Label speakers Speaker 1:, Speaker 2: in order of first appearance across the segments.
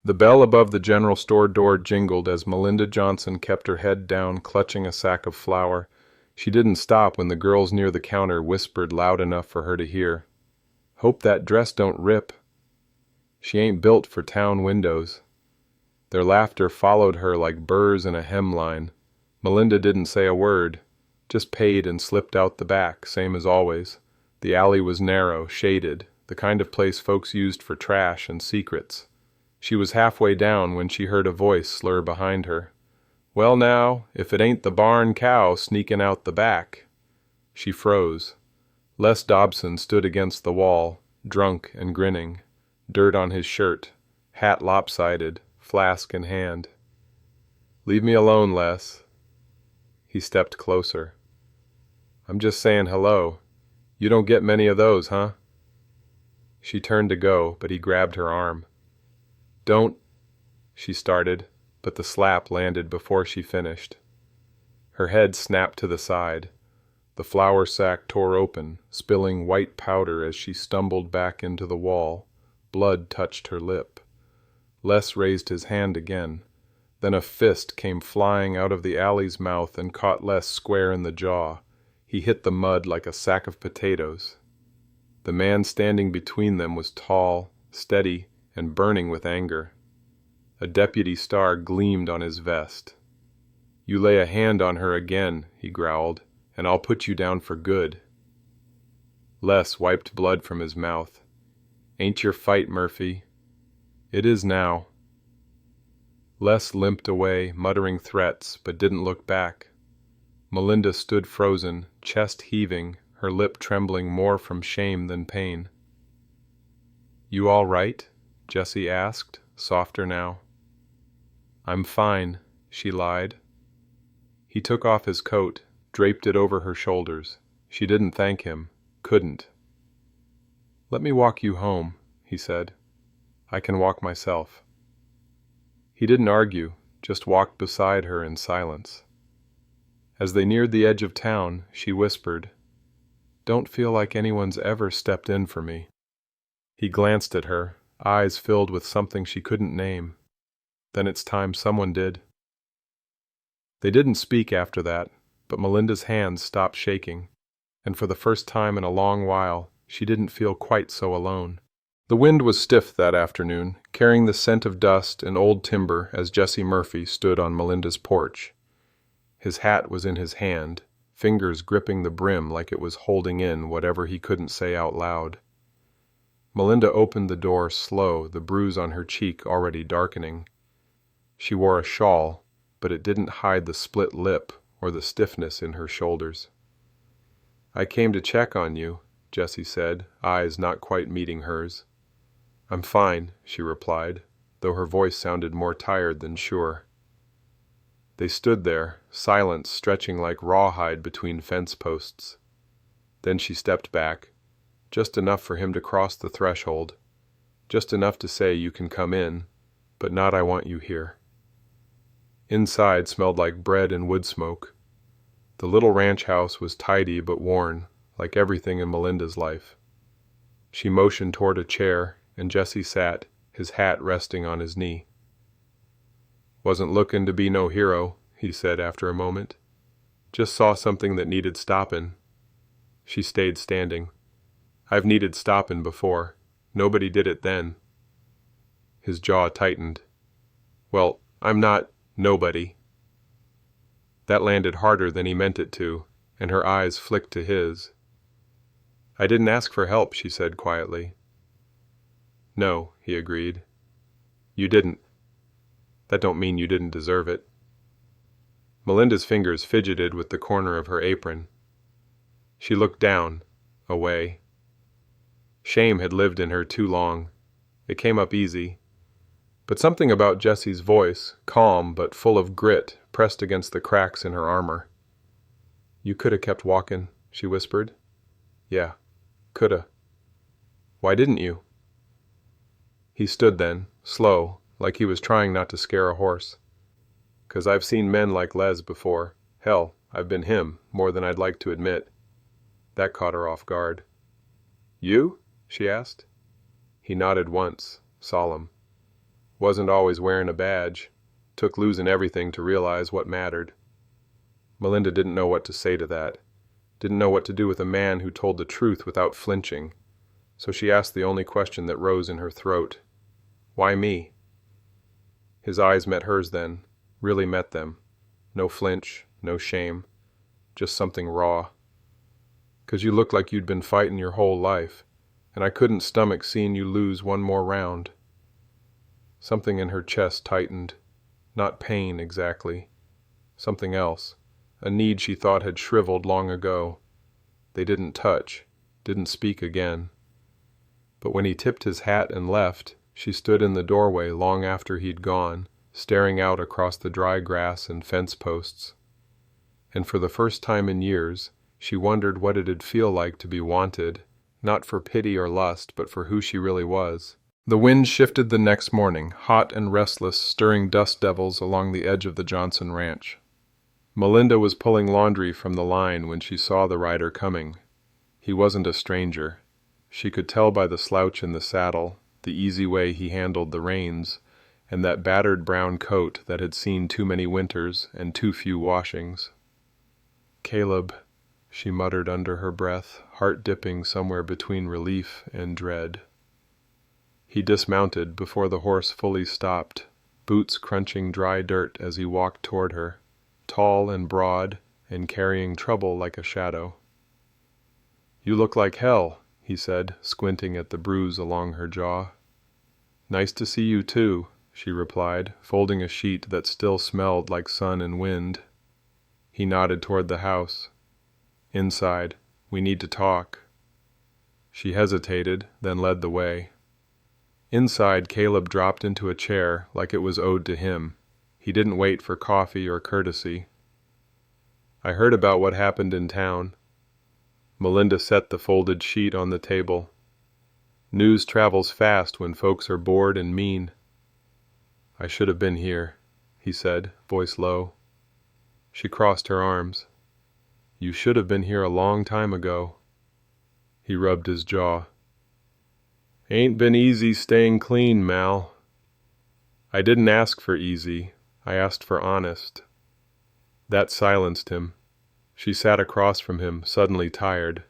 Speaker 1: The bell above the general store door jingled as Melinda Johnson kept her head down, clutching a sack of flour. She didn't stop when the girls near the counter whispered loud enough for her to hear. "Hope that dress don't rip. She ain't built for town windows." Their laughter followed her like burrs in a hemline. Melinda didn't say a word, just paid and slipped out the back, same as always. The alley was narrow, shaded, the kind of place folks used for trash and secrets. She was halfway down when she heard a voice slur behind her. "Well now, if it ain't the barn cow sneaking out the back." She froze. Les Dobson stood against the wall, drunk and grinning, dirt on his shirt, hat lopsided, flask in hand. "Leave me alone, Les." He stepped closer. "I'm just saying hello. You don't get many of those, huh?" She turned to go, but he grabbed her arm. "Don't," she started, but the slap landed before she finished. Her head snapped to the side. The flour sack tore open, spilling white powder as she stumbled back into the wall. Blood touched her lip. Les raised his hand again. Then a fist came flying out of the alley's mouth and caught Les square in the jaw. He hit the mud like a sack of potatoes. The man standing between them was tall, steady, and burning with anger. A deputy star gleamed on his vest. "You lay a hand on her again," he growled, "and I'll put you down for good." Les wiped blood from his mouth. "Ain't your fight, Murphy." "It is now." Les limped away, muttering threats, but didn't look back. Melinda stood frozen, chest heaving, her lip trembling more from shame than pain. "You all right?" Jessie asked, softer now. "I'm fine," she lied. He took off his coat, draped it over her shoulders. She didn't thank him, couldn't. "Let me walk you home," he said. "I can walk myself." He didn't argue, just walked beside her in silence. As they neared the edge of town, she whispered, "Don't feel like anyone's ever stepped in for me." He glanced at her, eyes filled with something she couldn't name. "Then it's time someone did." They didn't speak after that, but Melinda's hands stopped shaking, and for the first time in a long while, she didn't feel quite so alone. The wind was stiff that afternoon, carrying the scent of dust and old timber as Jesse Murphy stood on Melinda's porch. His hat was in his hand, fingers gripping the brim like it was holding in whatever he couldn't say out loud. Melinda opened the door slow, the bruise on her cheek already darkening. She wore a shawl, but it didn't hide the split lip or the stiffness in her shoulders. "I came to check on you," Jessie said, eyes not quite meeting hers. "I'm fine," she replied, though her voice sounded more tired than sure. They stood there, silence stretching like rawhide between fence posts. Then she stepped back, just enough for him to cross the threshold, just enough to say, "You can come in, but not I want you here." Inside smelled like bread and wood smoke. The little ranch house was tidy but worn, like everything in Melinda's life. She motioned toward a chair, and Jesse sat, his hat resting on his knee. "Wasn't looking to be no hero," he said after a moment. "Just saw something that needed stoppin'." She stayed standing. "I've needed stoppin' before. Nobody did it then." His jaw tightened. "Well, I'm not nobody." That landed harder than he meant it to, and her eyes flicked to his. "I didn't ask for help," she said quietly. "No," he agreed. "You didn't. That don't mean you didn't deserve it." Melinda's fingers fidgeted with the corner of her apron. She looked down, away. Shame had lived in her too long. It came up easy. But something about Jesse's voice, calm but full of grit, pressed against the cracks in her armor. "You coulda kept walking," she whispered. "Yeah, coulda." "Why didn't you?" He stood then, slow, like he was trying not to scare a horse. "'Cause I've seen men like Les before. Hell, I've been him, more than I'd like to admit." That caught her off guard. "You?" she asked. He nodded once, solemn. Wasn't always wearing a badge. Took losing everything to realize what mattered. Melinda didn't know what to say to that. Didn't know what to do with a man who told the truth without flinching. So she asked the only question that rose in her throat. Why me? His eyes met hers then, really met them. No flinch, no shame, just something raw. 'Cause you looked like you'd been fighting your whole life, and I couldn't stomach seeing you lose one more round. Something in her chest tightened. Not pain, exactly. Something else. A need she thought had shriveled long ago. They didn't touch, didn't speak again. But when he tipped his hat and left, she stood in the doorway long after he'd gone, staring out across the dry grass and fence posts. And for the first time in years, she wondered what it'd feel like to be wanted, not for pity or lust, but for who she really was. The wind shifted the next morning, hot and restless, stirring dust devils along the edge of the Johnson ranch. Melinda was pulling laundry from the line when she saw the rider coming. He wasn't a stranger. She could tell by the slouch in the saddle, the easy way he handled the reins, and that battered brown coat that had seen too many winters and too few washings. "Caleb," she muttered under her breath, heart dipping somewhere between relief and dread. He dismounted before the horse fully stopped, boots crunching dry dirt as he walked toward her, tall and broad and carrying trouble like a shadow. "You look like hell," he said, squinting at the bruise along her jaw. "Nice to see you too," she replied, folding a sheet that still smelled like sun and wind. He nodded toward the house. "Inside. We need to talk." She hesitated, then led the way. Inside, Caleb dropped into a chair like it was owed to him. He didn't wait for coffee or courtesy. "I heard about what happened in town." Melinda set the folded sheet on the table. "News travels fast when folks are bored and mean." "I should have been here," he said, voice low. She crossed her arms. "You should have been here a long time ago." He rubbed his jaw. "Ain't been easy staying clean, Mal." "I didn't ask for easy. I asked for honest." That silenced him. She sat across from him, suddenly tired.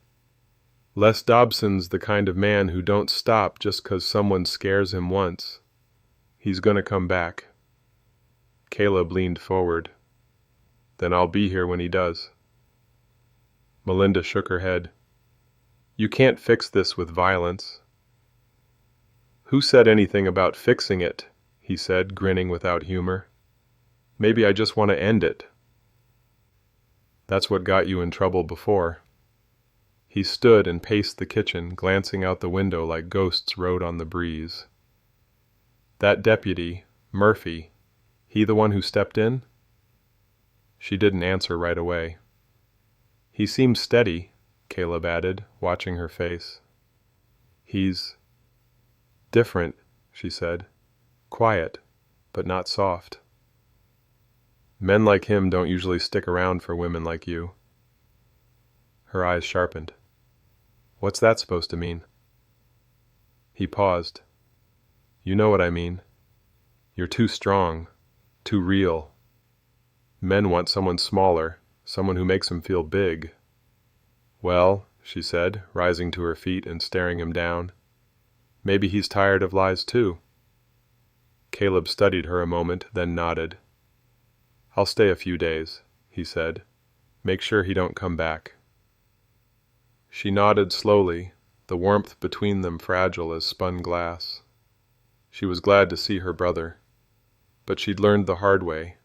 Speaker 1: Les Dobson's the kind of man who don't stop just 'cause someone scares him once. He's gonna come back. Caleb leaned forward. "Then I'll be here when he does." Melinda shook her head. "You can't fix this with violence." "Who said anything about fixing it?" he said, grinning without humor. "Maybe I just want to end it." "That's what got you in trouble before." He stood and paced the kitchen, glancing out the window like ghosts rode on the breeze. "That deputy, Murphy, he the one who stepped in?" She didn't answer right away. "He seems steady," Caleb added, watching her face. "He's different," she said. "Quiet, but not soft." "Men like him don't usually stick around for women like you." Her eyes sharpened. "What's that supposed to mean?" He paused. "You know what I mean. You're too strong, too real. Men want someone smaller, someone who makes them feel big." "Well," she said, rising to her feet and staring him down, "maybe he's tired of lies too." Caleb studied her a moment, then nodded. "I'll stay a few days," he said. "Make sure he don't come back." She nodded slowly, the warmth between them fragile as spun glass. She was glad to see her brother. But she'd learned the hard way.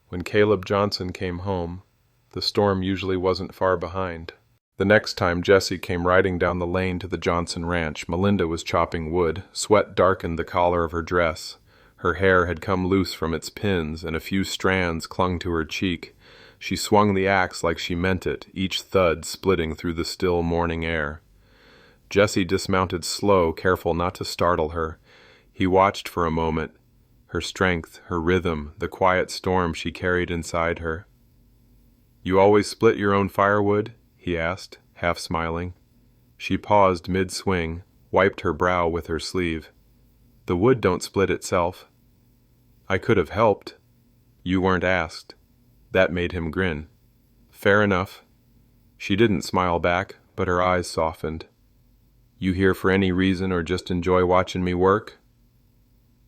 Speaker 1: When Caleb Johnson came home, the storm usually wasn't far behind. The next time Jessie came riding down the lane to the Johnson ranch, Melinda was chopping wood. Sweat darkened the collar of her dress. Her hair had come loose from its pins, and a few strands clung to her cheek. She swung the axe like she meant it, each thud splitting through the still morning air. Jessie dismounted slow, careful not to startle her. He watched for a moment. Her strength, her rhythm, the quiet storm she carried inside her. "You always split your own firewood?" he asked, half smiling. She paused mid-swing, wiped her brow with her sleeve. "The wood don't split itself. I could have helped. You weren't asked. That made him grin. Fair enough. She didn't smile back, but her eyes softened. You here for any reason or just enjoy watching me work?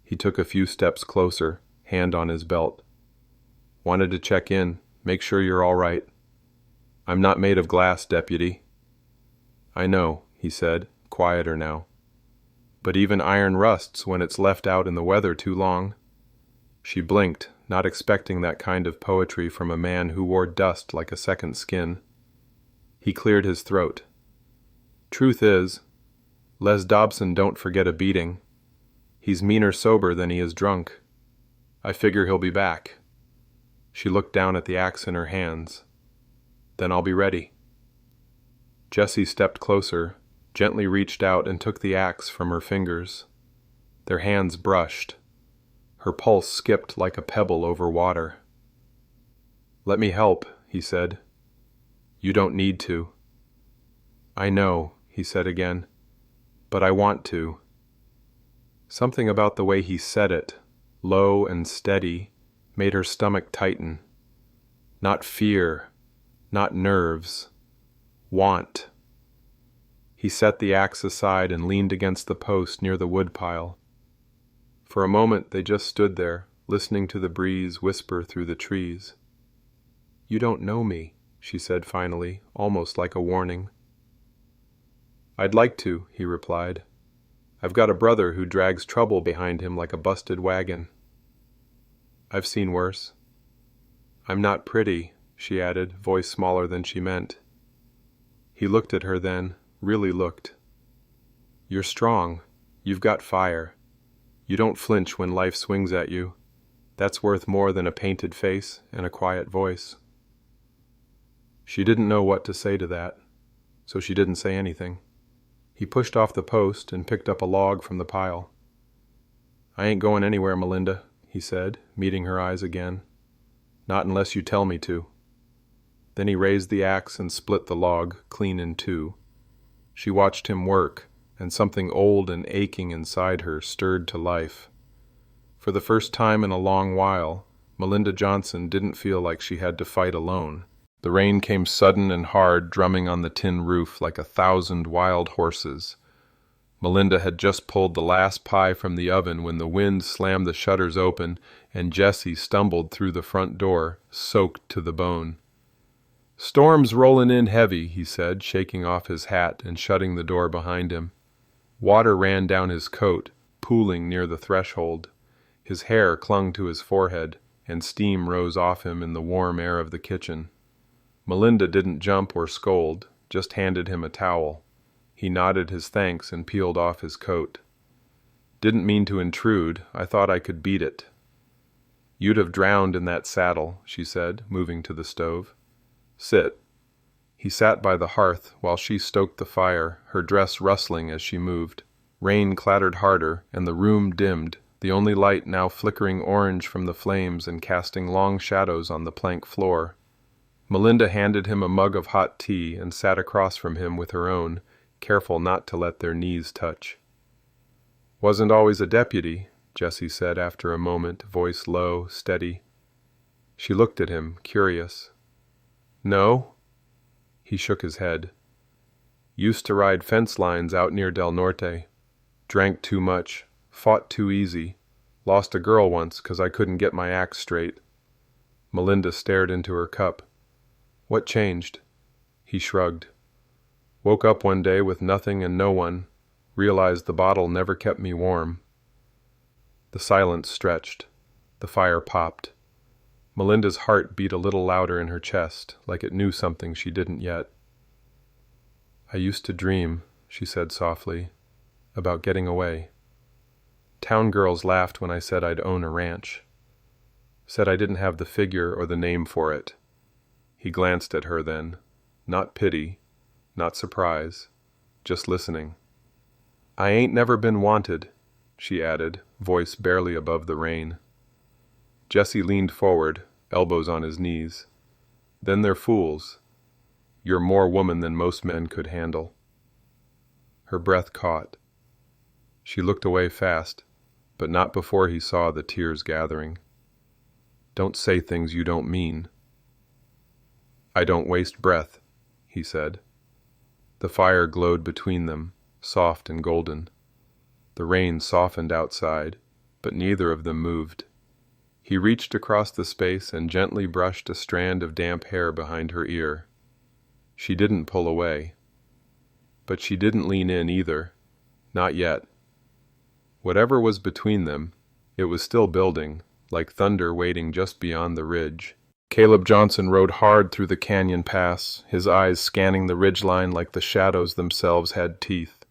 Speaker 1: He took a few steps closer, hand on his belt. Wanted to check in, make sure you're all right. I'm not made of glass, deputy. I know, he said, quieter now. But even iron rusts when it's left out in the weather too long. She blinked, not expecting that kind of poetry from a man who wore dust like a second skin. He cleared his throat. Truth is, Les Dobson don't forget a beating. He's meaner sober than he is drunk. I figure he'll be back. She looked down at the axe in her hands. Then I'll be ready. Jessie stepped closer, gently reached out and took the axe from her fingers. Their hands brushed. Her pulse skipped like a pebble over water. Let me help, he said. You don't need to. I know, he said again, but I want to. Something about the way he said it, low and steady, made her stomach tighten. Not fear, not nerves, want. He set the axe aside and leaned against the post near the woodpile. For a moment they just stood there, listening to the breeze whisper through the trees. You don't know me, she said finally, almost like a warning. I'd like to, he replied. I've got a brother who drags trouble behind him like a busted wagon. I've seen worse. I'm not pretty, she added, voice smaller than she meant. He looked at her then, really looked. You're strong. You've got fire. You don't flinch when life swings at you. That's worth more than a painted face and a quiet voice. She didn't know what to say to that, so she didn't say anything. He pushed off the post and picked up a log from the pile. I ain't going anywhere, Melinda, he said, meeting her eyes again. Not unless you tell me to. Then he raised the axe and split the log clean in two. She watched him work, and something old and aching inside her stirred to life. For the first time in a long while, Melinda Johnson didn't feel like she had to fight alone. The rain came sudden and hard, drumming on the tin roof like 1,000 wild horses. Melinda had just pulled the last pie from the oven when the wind slammed the shutters open and Jessie stumbled through the front door, soaked to the bone. Storm's rollin' in heavy, he said, shaking off his hat and shutting the door behind him. Water ran down his coat, pooling near the threshold. His hair clung to his forehead, and steam rose off him in the warm air of the kitchen. Melinda didn't jump or scold, just handed him a towel. He nodded his thanks and peeled off his coat. Didn't mean to intrude. I thought I could beat it. You'd have drowned in that saddle, she said, moving to the stove. Sit. He sat by the hearth while she stoked the fire, her dress rustling as she moved. Rain clattered harder, and the room dimmed, the only light now flickering orange from the flames and casting long shadows on the plank floor. Melinda handed him a mug of hot tea and sat across from him with her own, careful not to let their knees touch. Wasn't always a deputy, Jessie said after a moment, voice low, steady. She looked at him, curious. No? He shook his head. Used to ride fence lines out near Del Norte. Drank too much, fought too easy, lost a girl once 'cause I couldn't get my axe straight. Melinda stared into her cup. What changed? He shrugged. Woke up one day with nothing and no one, realized the bottle never kept me warm. The silence stretched. The fire popped. Melinda's heart beat a little louder in her chest, like it knew something she didn't yet. I used to dream, she said softly, about getting away. Town girls laughed when I said I'd own a ranch. Said I didn't have the figure or the name for it. He glanced at her then, not pity, not surprise, just listening. I ain't never been wanted, she added, voice barely above the rain. Jessie leaned forward, elbows on his knees. Then they're fools. You're more woman than most men could handle. Her breath caught. She looked away fast. but not before he saw the tears gathering. "Don't say things you don't mean." "I don't waste breath," he said. The fire glowed between them, soft and golden. The rain softened outside, but neither of them moved. He reached across the space and gently brushed a strand of damp hair behind her ear. She didn't pull away. But she didn't lean in either. Not yet. Whatever was between them, it was still building, like thunder waiting just beyond the ridge. Caleb Johnson rode hard through the canyon pass, his eyes scanning the ridgeline like the shadows themselves had teeth.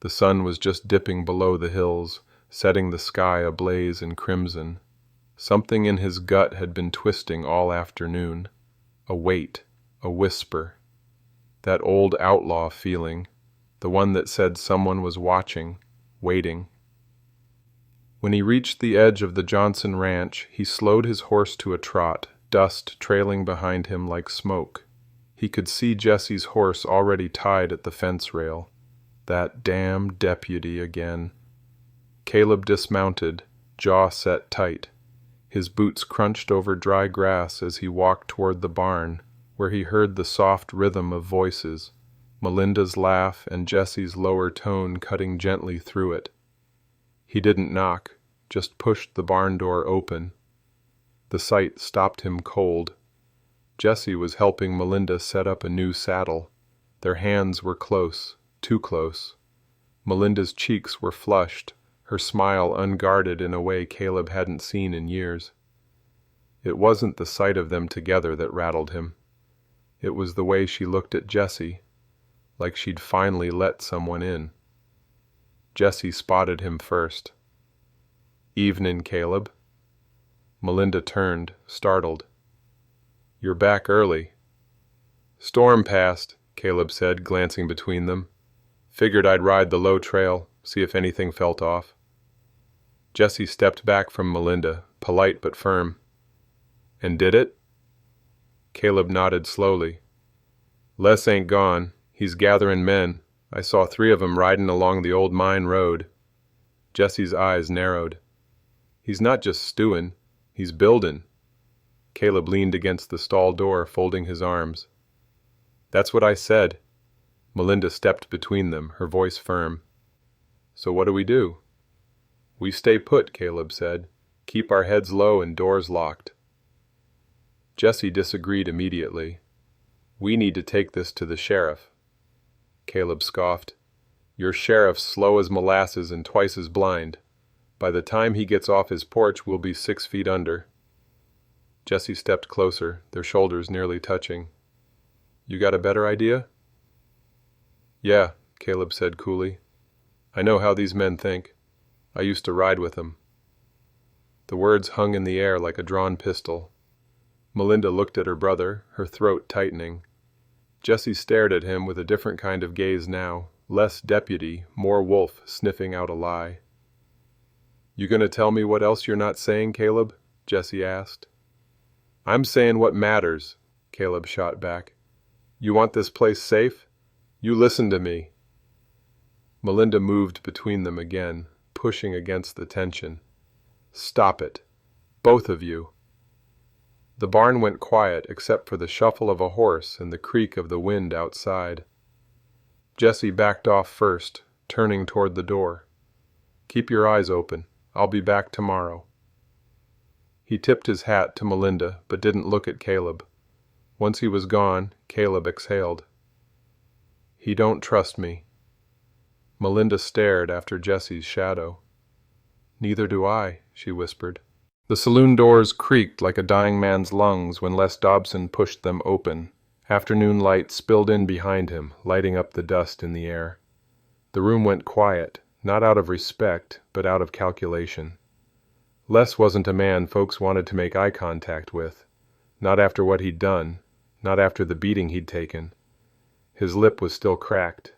Speaker 1: The sun was just dipping below the hills, setting the sky ablaze in crimson. Something in his gut had been twisting all afternoon. A weight, a whisper. That old outlaw feeling, the one that said someone was watching, waiting. When he reached the edge of the Johnson ranch, he slowed his horse to a trot, dust trailing behind him like smoke. He could see Jesse's horse already tied at the fence rail. That damn deputy again. Caleb dismounted, jaw set tight. His boots crunched over dry grass as he walked toward the barn, where he heard the soft rhythm of voices, Melinda's laugh and Jesse's lower tone cutting gently through it. He didn't knock, just pushed the barn door open. The sight stopped him cold. Jesse was helping Melinda set up a new saddle. Their hands were close, too close. Melinda's cheeks were flushed, her smile unguarded in a way Caleb hadn't seen in years. It wasn't the sight of them together that rattled him. It was the way she looked at Jesse, like she'd finally let someone in. Jesse spotted him first. "Evenin', Caleb." Melinda turned, startled. "You're back early." "Storm passed," Caleb said, glancing between them. "Figured I'd ride the low trail, see if anything felt off." Jesse stepped back from Melinda, polite but firm. "And did it?" Caleb nodded slowly. "Les ain't gone. He's gathering men. I saw 3 of 'em riding along the old mine road." Jesse's eyes narrowed. "He's not just stewing, he's building." Caleb leaned against the stall door, folding his arms. "That's what I said." Melinda stepped between them, her voice firm. "So what do we do?" "We stay put," Caleb said. "Keep our heads low and doors locked." Jesse disagreed immediately. "We need to take this to the sheriff." Caleb scoffed. "Your sheriff's slow as molasses and twice as blind. By the time he gets off his porch, we'll be 6 feet under." Jesse stepped closer, their shoulders nearly touching. "You got a better idea?" "Yeah," Caleb said coolly. "I know how these men think. I used to ride with them." The words hung in the air like a drawn pistol. Melinda looked at her brother, her throat tightening. Jesse stared at him with a different kind of gaze now, less deputy, more wolf sniffing out a lie. "You gonna tell me what else you're not saying, Caleb?" Jesse asked. "I'm saying what matters," Caleb shot back. "You want this place safe? You listen to me." Melinda moved between them again, pushing against the tension. "Stop it. Both of you." The barn went quiet except for the shuffle of a horse and the creak of the wind outside. Jesse backed off first, turning toward the door. "Keep your eyes open. I'll be back tomorrow." He tipped his hat to Melinda but didn't look at Caleb. Once he was gone, Caleb exhaled. "He don't trust me." Melinda stared after Jesse's shadow. "Neither do I," she whispered. The saloon doors creaked like a dying man's lungs when Les Dobson pushed them open. Afternoon light spilled in behind him, lighting up the dust in the air. The room went quiet, not out of respect, but out of calculation. Les wasn't a man folks wanted to make eye contact with. Not after what he'd done, not after the beating he'd taken. His lip was still cracked.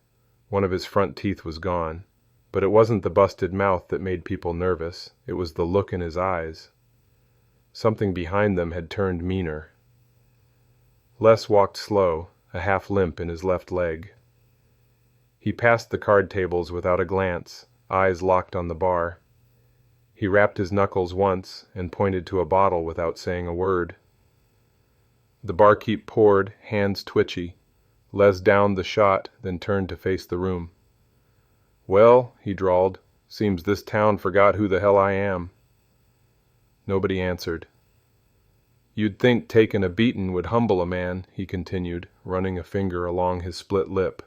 Speaker 1: One of his front teeth was gone. But it wasn't the busted mouth that made people nervous. It was the look in his eyes. Something behind them had turned meaner. Les walked slow, a half limp in his left leg. He passed the card tables without a glance, eyes locked on the bar. He rapped his knuckles once and pointed to a bottle without saying a word. The barkeep poured, hands twitchy. Les downed the shot, then turned to face the room. "Well," he drawled, "seems this town forgot who the hell I am." Nobody answered. "You'd think taking a beatin' would humble a man," he continued, running a finger along his split lip.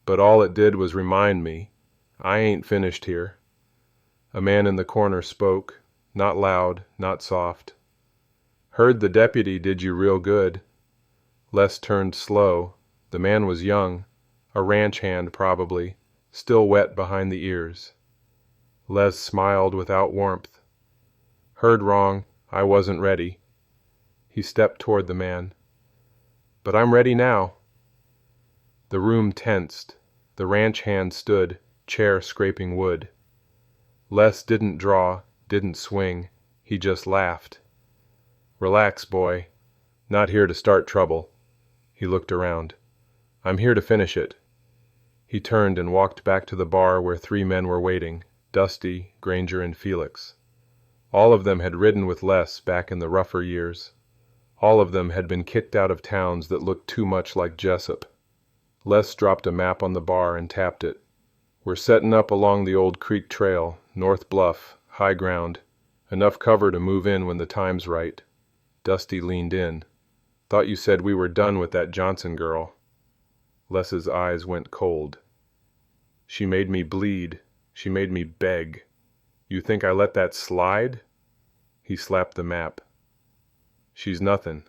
Speaker 1: "But all it did was remind me. I ain't finished here." A man in the corner spoke, not loud, not soft. "Heard the deputy did you real good." Les turned slow. The man was young, a ranch hand probably, still wet behind the ears. Les smiled without warmth. "Heard wrong. I wasn't ready." He stepped toward the man. "But I'm ready now." The room tensed. The ranch hand stood, chair scraping wood. Les didn't draw, didn't swing. He just laughed. "Relax, boy. Not here to start trouble." He looked around. "I'm here to finish it." He turned and walked back to the bar where 3 men were waiting, Dusty, Granger, and Felix. All of them had ridden with Les back in the rougher years. All of them had been kicked out of towns that looked too much like Jessup. Les dropped a map on the bar and tapped it. "We're setting up along the old creek trail, North Bluff, high ground. Enough cover to move in when the time's right." Dusty leaned in. "Thought you said we were done with that Johnson girl." Les's eyes went cold. "She made me bleed. She made me beg. You think I let that slide?" He slapped the map. "She's nothing.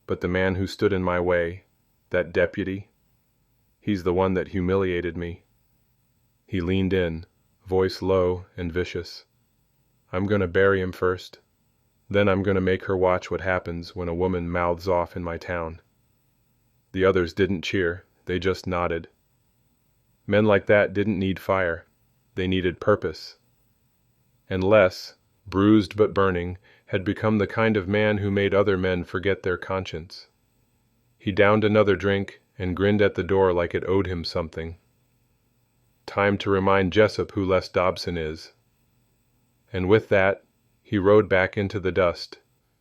Speaker 1: But the man who stood in my way, that deputy, he's the one that humiliated me." He leaned in, voice low and vicious. "I'm going to bury him first. Then I'm going to make her watch what happens when a woman mouths off in my town." The others didn't cheer. They just nodded. Men like that didn't need fire. They needed purpose. And Les, bruised but burning, had become the kind of man who made other men forget their conscience. He downed another drink and grinned at the door like it owed him something. Time to remind Jessup who Les Dobson is. And with that, he rode back into the dust,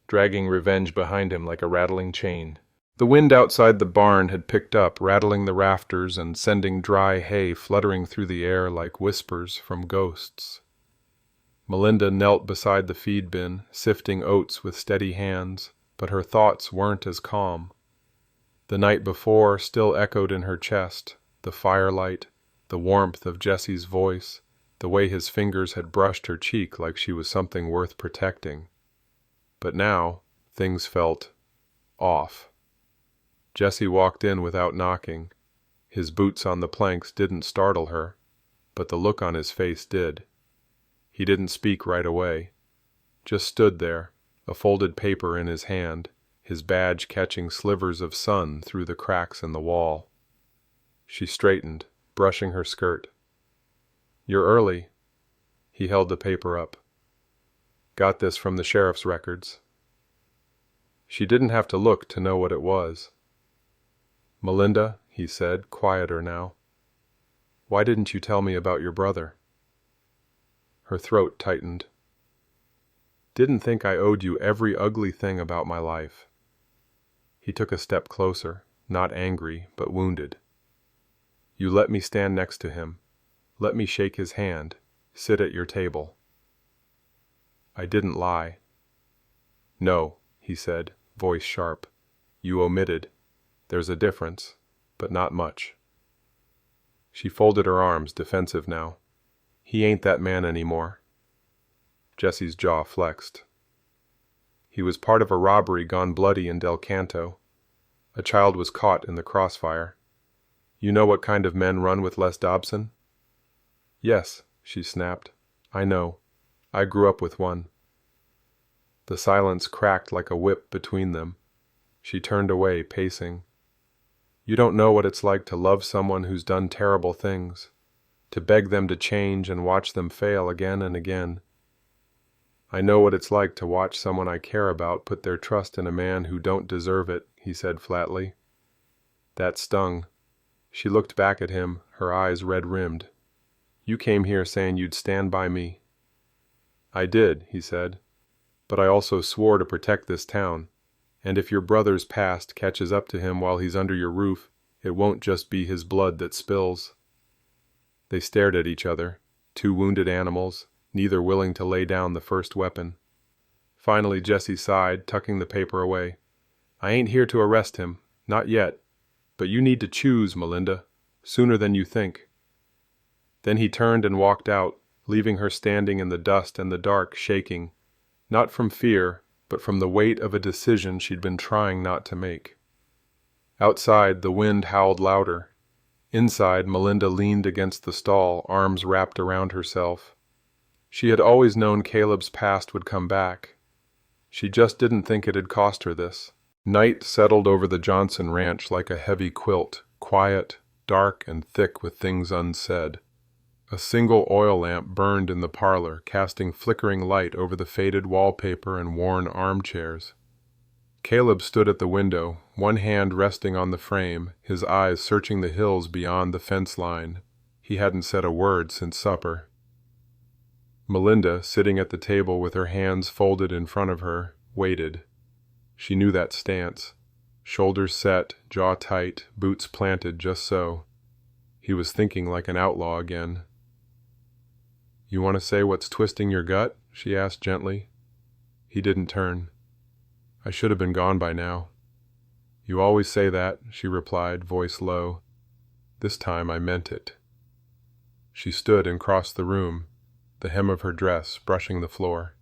Speaker 1: dragging revenge behind him like a rattling chain. The wind outside the barn had picked up, rattling the rafters and sending dry hay fluttering through the air like whispers from ghosts. Melinda knelt beside the feed bin, sifting oats with steady hands, but her thoughts weren't as calm. The night before still echoed in her chest, the firelight, the warmth of Jesse's voice, the way his fingers had brushed her cheek like she was something worth protecting. But now, things felt off. Jesse walked in without knocking. His boots on the planks didn't startle her, but the look on his face did. He didn't speak right away, just stood there, a folded paper in his hand, his badge catching slivers of sun through the cracks in the wall. She straightened, brushing her skirt. "You're early." He held the paper up. "Got this from the sheriff's records." She didn't have to look to know what it was. "Melinda," he said, quieter now, "why didn't you tell me about your brother?" Her throat tightened. "Didn't think I owed you every ugly thing about my life." He took a step closer, not angry, but wounded. "You let me stand next to him. Let me shake his hand, sit at your table." "I didn't lie." "No," he said, voice sharp. "You omitted. There's a difference, but not much." She folded her arms, defensive now. "He ain't that man anymore." Jesse's jaw flexed. "He was part of a robbery gone bloody in Del Canto. A child was caught in the crossfire. You know what kind of men run with Les Dobson?" "Yes," she snapped. "I know. I grew up with one." The silence cracked like a whip between them. She turned away, pacing. "You don't know what it's like to love someone who's done terrible things, to beg them to change and watch them fail again and again. I know what it's like to watch someone I care about put their trust in a man who don't deserve it," he said flatly. That stung. She looked back at him, her eyes red-rimmed. "You came here saying you'd stand by me." I did, he said, but I also swore to protect this town, and if your brother's past catches up to him while he's under your roof, it won't just be his blood that spills. They stared at each other, two wounded animals, neither willing to lay down the first weapon. Finally Jesse sighed, tucking the paper away. I ain't here to arrest him, not yet, but you need to choose, Melinda, sooner than you think. Then he turned and walked out, leaving her standing in the dust and the dark, shaking, not from fear, but from the weight of a decision she'd been trying not to make. Outside, the wind howled louder. Inside, Melinda leaned against the stall, arms wrapped around herself. She had always known Caleb's past would come back. She just didn't think it had cost her this. Night settled over the Johnson ranch like a heavy quilt, quiet, dark, and thick with things unsaid. A single oil lamp burned in the parlor, casting flickering light over the faded wallpaper and worn armchairs. Caleb stood at the window, one hand resting on the frame, his eyes searching the hills beyond the fence line. He hadn't said a word since supper. Melinda, sitting at the table with her hands folded in front of her, waited. She knew that stance. Shoulders set, jaw tight, boots planted just so. He was thinking like an outlaw again. You want to say what's twisting your gut? She asked gently. He didn't turn. I should have been gone by now. You always say that, she replied, voice low. This time I meant it. She stood and crossed the room, the hem of her dress brushing the floor.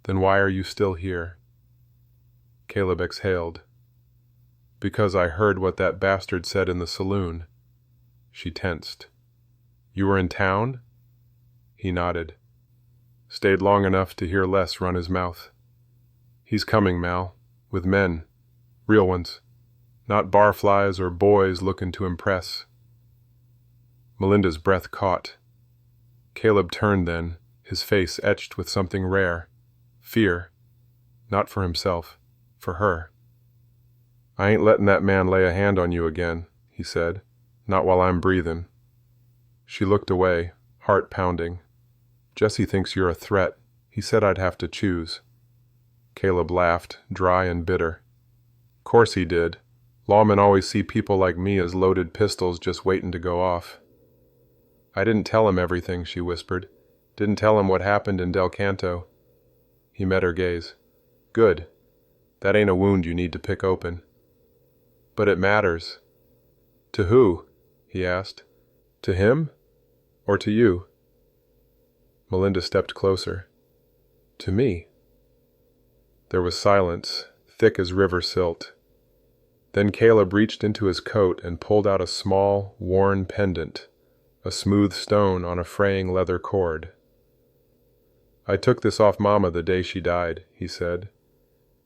Speaker 1: Then why are you still here? Caleb exhaled. Because I heard what that bastard said in the saloon. She tensed. You were in town? He nodded. Stayed long enough to hear Les run his mouth. He's coming, Mal, with men, real ones, not barflies or boys looking to impress. Melinda's breath caught. Caleb turned then, his face etched with something rare, fear, not for himself, for her. I ain't letting that man lay a hand on you again, he said, not while I'm breathing. She looked away, heart pounding. Jesse thinks you're a threat. He said I'd have to choose. Caleb laughed, dry and bitter. Course he did. Lawmen always see people like me as loaded pistols just waiting to go off. I didn't tell him everything, she whispered. Didn't tell him what happened in Del Canto. He met her gaze. Good. That ain't a wound you need to pick open. But it matters. To who? He asked. To him? Or to you? Melinda stepped closer. To me. There was silence, thick as river silt. Then Caleb reached into his coat and pulled out a small, worn pendant, a smooth stone on a fraying leather cord. I took this off Mama the day she died, he said.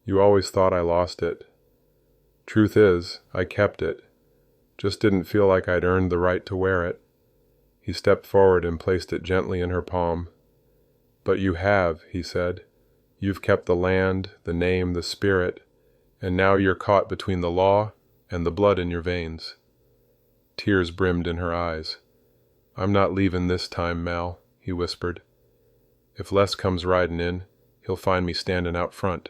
Speaker 1: You always thought I lost it. Truth is, I kept it. Just didn't feel like I'd earned the right to wear it. He stepped forward and placed it gently in her palm. But you have, he said. You've kept the land, the name, the spirit, and now you're caught between the law and the blood in your veins. Tears brimmed in her eyes. I'm not leaving this time, Mal, he whispered. If Les comes riding in, he'll find me standing out front.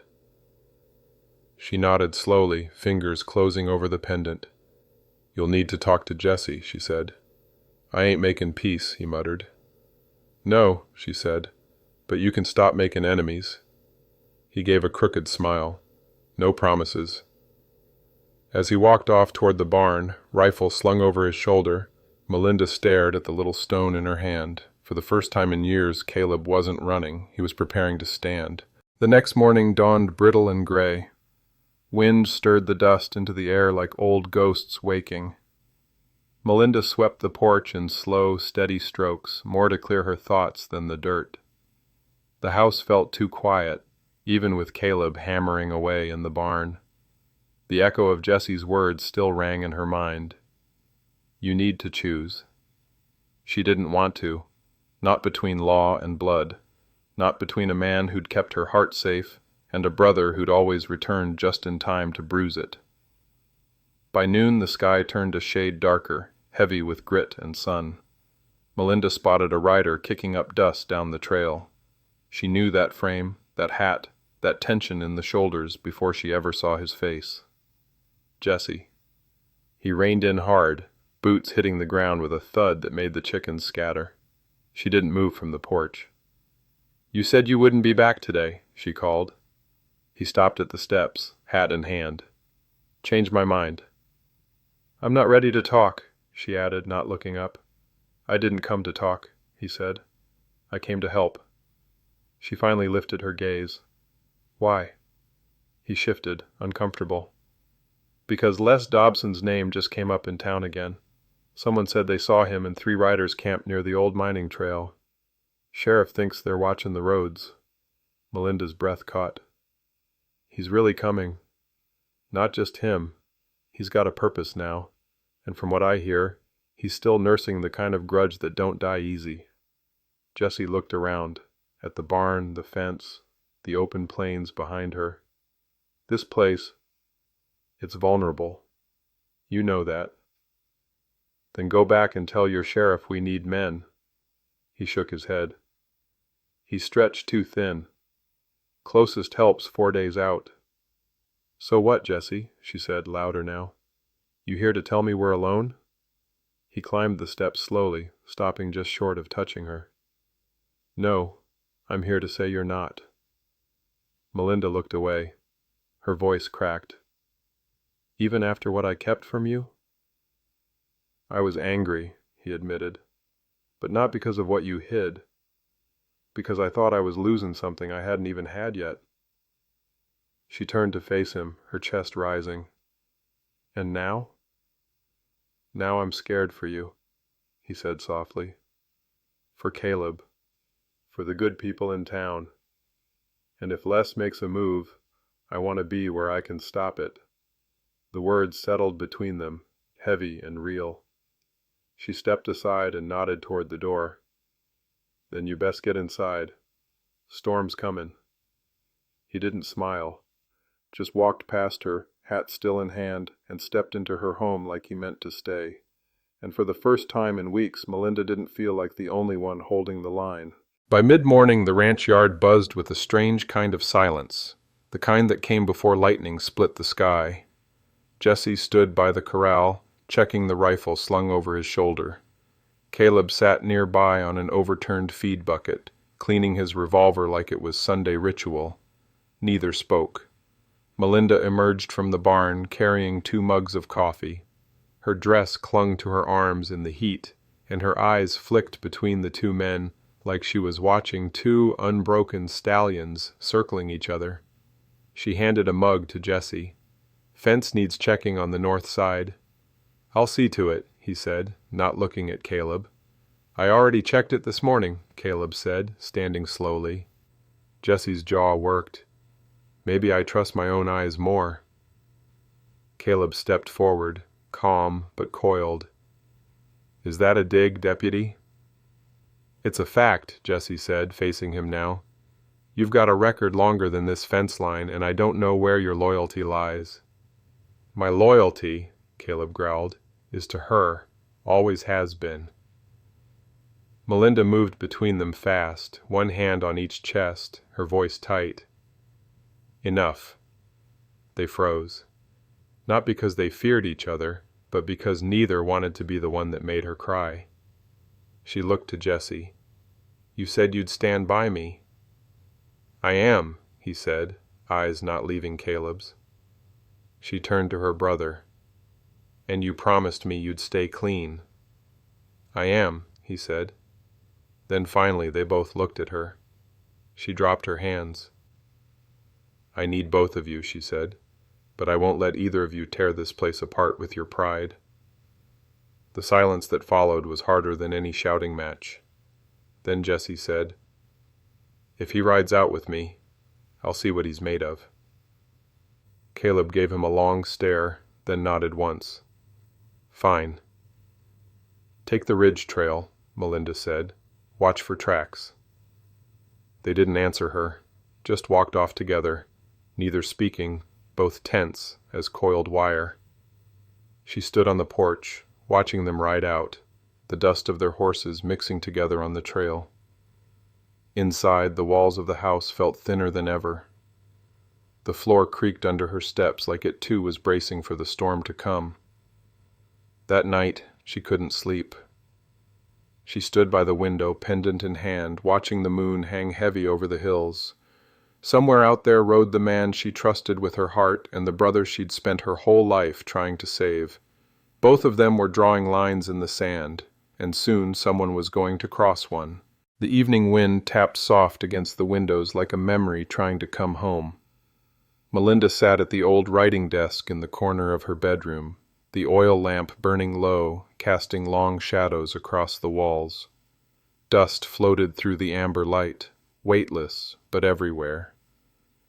Speaker 1: She nodded slowly, fingers closing over the pendant. You'll need to talk to Jesse, she said. I ain't making peace, he muttered. No, she said, but you can stop making enemies. He gave a crooked smile. No promises. As he walked off toward the barn, rifle slung over his shoulder, Melinda stared at the little stone in her hand. For the first time in years, Caleb wasn't running. He was preparing to stand. The next morning dawned brittle and gray. Wind stirred the dust into the air like old ghosts waking. Melinda swept the porch in slow, steady strokes, more to clear her thoughts than the dirt. The house felt too quiet, even with Caleb hammering away in the barn. The echo of Jesse's words still rang in her mind. You need to choose. She didn't want to, not between law and blood, not between a man who'd kept her heart safe and a brother who'd always returned just in time to bruise it. By noon the sky turned a shade darker, heavy with grit and sun. Melinda spotted a rider kicking up dust down the trail. She knew that frame, that hat, that tension in the shoulders before she ever saw his face. Jesse. He reined in hard, boots hitting the ground with a thud that made the chickens scatter. She didn't move from the porch. "You said you wouldn't be back today," she called. He stopped at the steps, hat in hand. "Changed my mind." "I'm not ready to talk," she added, not looking up. "I didn't come to talk," he said. "I came to help." She finally lifted her gaze. "Why?" He shifted, uncomfortable. "Because Les Dobson's name just came up in town again. Someone said they saw him and 3 riders camped near the old mining trail. Sheriff thinks they're watching the roads." Melinda's breath caught. "He's really coming. Not just him. He's got a purpose now, and from what I hear, he's still nursing the kind of grudge that don't die easy." Jesse looked around, at the barn, the fence, the open plains behind her. "This place, it's vulnerable. You know that. Then go back and tell your sheriff we need men." He shook his head. "He's stretched too thin. Closest help's 4 days out." "So what, Jesse?" she said, louder now. "You here to tell me we're alone?" He climbed the steps slowly, stopping just short of touching her. "No, I'm here to say you're not." Melinda looked away. Her voice cracked. "Even after what I kept from you?" "I was angry," he admitted. "But not because of what you hid. Because I thought I was losing something I hadn't even had yet." She turned to face him, her chest rising. "And now?" "Now I'm scared for you," he said softly. "For Caleb. For the good people in town. And if Les makes a move, I want to be where I can stop it." The words settled between them, heavy and real. She stepped aside and nodded toward the door. "Then you best get inside. Storm's coming." He didn't smile, just walked past her, hat still in hand, and stepped into her home like he meant to stay. And for the first time in weeks, Melinda didn't feel like the only one holding the line. By mid-morning, the ranch yard buzzed with a strange kind of silence, the kind that came before lightning split the sky. Jesse stood by the corral, checking the rifle slung over his shoulder. Caleb sat nearby on an overturned feed bucket, cleaning his revolver like it was Sunday ritual. Neither spoke. Melinda emerged from the barn, carrying 2 mugs of coffee. Her dress clung to her arms in the heat, and her eyes flicked between the 2 men like she was watching 2 unbroken stallions circling each other. She handed a mug to Jesse. "Fence needs checking on the north side." "I'll see to it," he said, not looking at Caleb. "I already checked it this morning," Caleb said, standing slowly. Jesse's jaw worked. "Maybe I trust my own eyes more." Caleb stepped forward, calm but coiled. "Is that a dig, deputy?" "It's a fact," Jesse said, facing him now. "You've got a record longer than this fence line, and I don't know where your loyalty lies." "My loyalty," Caleb growled, "is to her. Always has been." Melinda moved between them fast, one hand on each chest, her voice tight. "Enough." They froze. Not because they feared each other, but because neither wanted to be the one that made her cry. She looked to Jesse. "You said you'd stand by me." "I am," he said, eyes not leaving Caleb's. She turned to her brother. "And you promised me you'd stay clean." "I am," he said. Then finally they both looked at her. She dropped her hands. "I need both of you," she said, "but I won't let either of you tear this place apart with your pride." The silence that followed was harder than any shouting match. Then Jesse said, "If he rides out with me, I'll see what he's made of." Caleb gave him a long stare, then nodded once. "Fine." "Take the ridge trail," Melinda said. "Watch for tracks." They didn't answer her, just walked off together, neither speaking, both tense as coiled wire. She stood on the porch, watching them ride out, the dust of their horses mixing together on the trail. Inside, the walls of the house felt thinner than ever. The floor creaked under her steps like it too was bracing for the storm to come. That night, she couldn't sleep. She stood by the window, pendant in hand, watching the moon hang heavy over the hills. Somewhere out there rode the man she trusted with her heart and the brother she'd spent her whole life trying to save. Both of them were drawing lines in the sand, and soon someone was going to cross one. The evening wind tapped soft against the windows like a memory trying to come home. Melinda sat at the old writing desk in the corner of her bedroom, the oil lamp burning low, casting long shadows across the walls. Dust floated through the amber light, weightless but everywhere.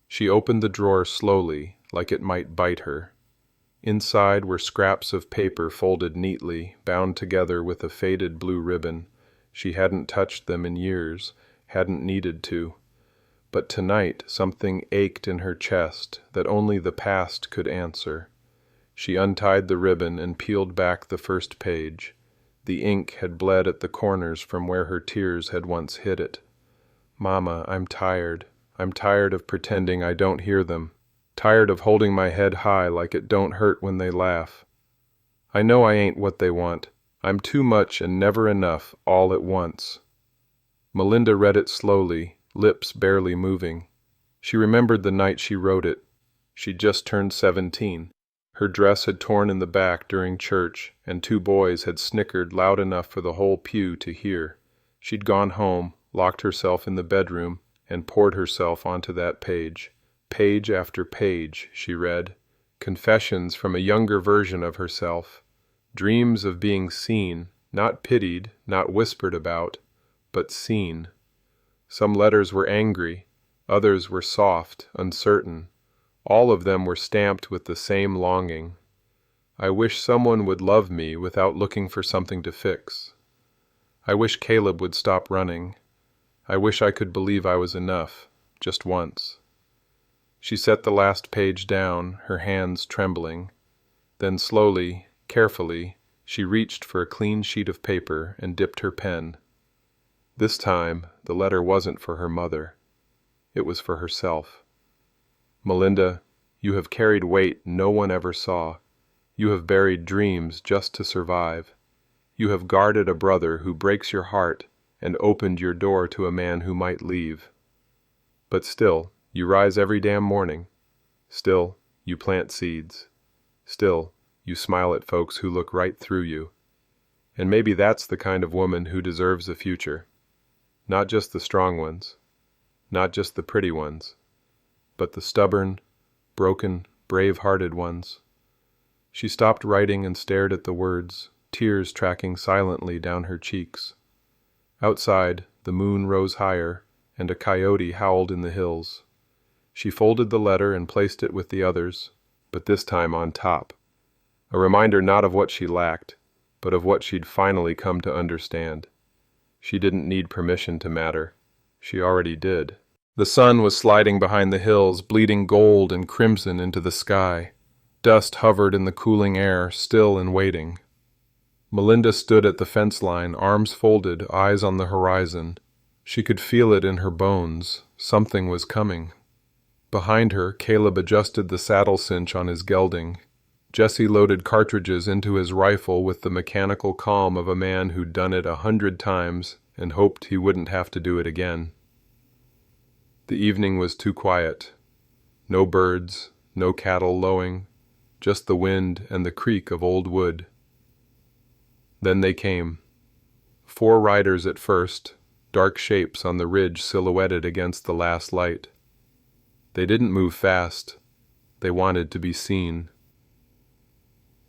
Speaker 1: She opened the drawer slowly, like it might bite her. Inside were scraps of paper folded neatly, bound together with a faded blue ribbon. She hadn't touched them in years, hadn't needed to. But tonight something ached in her chest that only the past could answer. She untied the ribbon and peeled back the first page. The ink had bled at the corners from where her tears had once hid it. "Mama, I'm tired. I'm tired of pretending I don't hear them. Tired of holding my head high like it don't hurt when they laugh. I know I ain't what they want. I'm too much and never enough all at once." Melinda read it slowly, lips barely moving. She remembered the night she wrote it. She'd just turned 17. Her dress had torn in the back during church, and 2 boys had snickered loud enough for the whole pew to hear. She'd gone home, locked herself in the bedroom, and poured herself onto that page. Page after page, she read. Confessions from a younger version of herself. Dreams of being seen, not pitied, not whispered about, but seen. Some letters were angry, others were soft, uncertain. All of them were stamped with the same longing. I wish someone would love me without looking for something to fix. I wish Caleb would stop running. I wish I could believe I was enough, just once. She set the last page down, her hands trembling. Then slowly, carefully, she reached for a clean sheet of paper and dipped her pen. This time, the letter wasn't for her mother. It was for herself. "Melinda, you have carried weight no one ever saw. You have buried dreams just to survive. You have guarded a brother who breaks your heart and opened your door to a man who might leave. But still, you rise every damn morning. Still, you plant seeds. Still, you smile at folks who look right through you. And maybe that's the kind of woman who deserves a future. Not just the strong ones, not just the pretty ones, but the stubborn, broken, brave-hearted ones." She stopped writing and stared at the words, tears tracking silently down her cheeks. Outside, the moon rose higher, and a coyote howled in the hills. She folded the letter and placed it with the others, but this time on top. A reminder not of what she lacked, but of what she'd finally come to understand. She didn't need permission to matter. She already did. The sun was sliding behind the hills, bleeding gold and crimson into the sky. Dust hovered in the cooling air, still and waiting. Melinda stood at the fence line, arms folded, eyes on the horizon. She could feel it in her bones. Something was coming. Behind her, Caleb adjusted the saddle cinch on his gelding. Jesse loaded cartridges into his rifle with the mechanical calm of a man who'd done it 100 times and hoped he wouldn't have to do it again. The evening was too quiet. No birds, no cattle lowing, just the wind and the creak of old wood. Then they came. 4 riders at first, dark shapes on the ridge silhouetted against the last light. They didn't move fast. They wanted to be seen.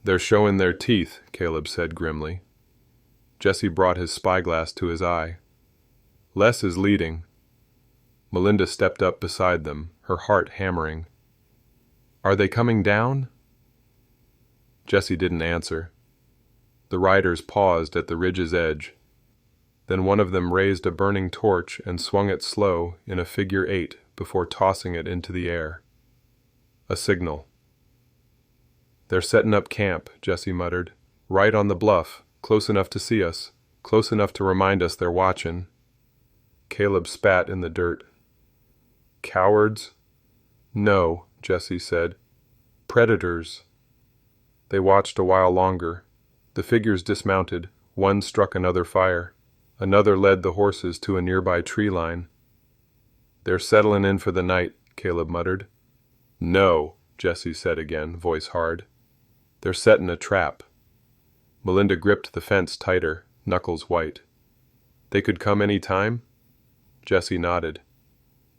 Speaker 1: "They're showing their teeth," Caleb said grimly. Jesse brought his spyglass to his eye. "Les is leading." Melinda stepped up beside them, her heart hammering. "Are they coming down?" Jesse didn't answer. The riders paused at the ridge's edge. Then one of them raised a burning torch and swung it slow in a figure 8 before tossing it into the air. A signal. "They're setting up camp," Jesse muttered. "Right on the bluff, close enough to see us, close enough to remind us they're watching." Caleb spat in the dirt. Cowards? No, Jesse said. Predators. They watched a while longer. The figures dismounted. One struck another fire. Another led the horses to a nearby tree line. They're settling in for the night, Caleb muttered. No, Jesse said again, voice hard. They're setting a trap. Melinda gripped the fence tighter, knuckles white. They could come any time? Jesse nodded.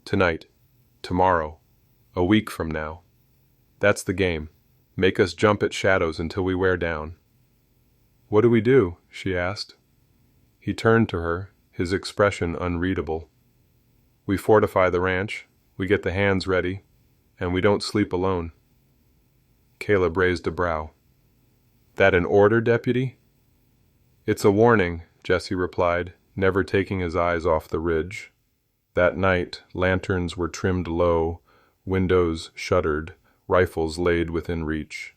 Speaker 1: Tonight. Tomorrow. A week from now. That's the game. Make us jump at shadows until we wear down. What do we do? She asked. He turned to her, his expression unreadable. We fortify the ranch, we get the hands ready, and we don't sleep alone. Caleb raised a brow. That an order, deputy? It's a warning, Jesse replied, never taking his eyes off the ridge. That night, lanterns were trimmed low, windows shuttered, rifles laid within reach.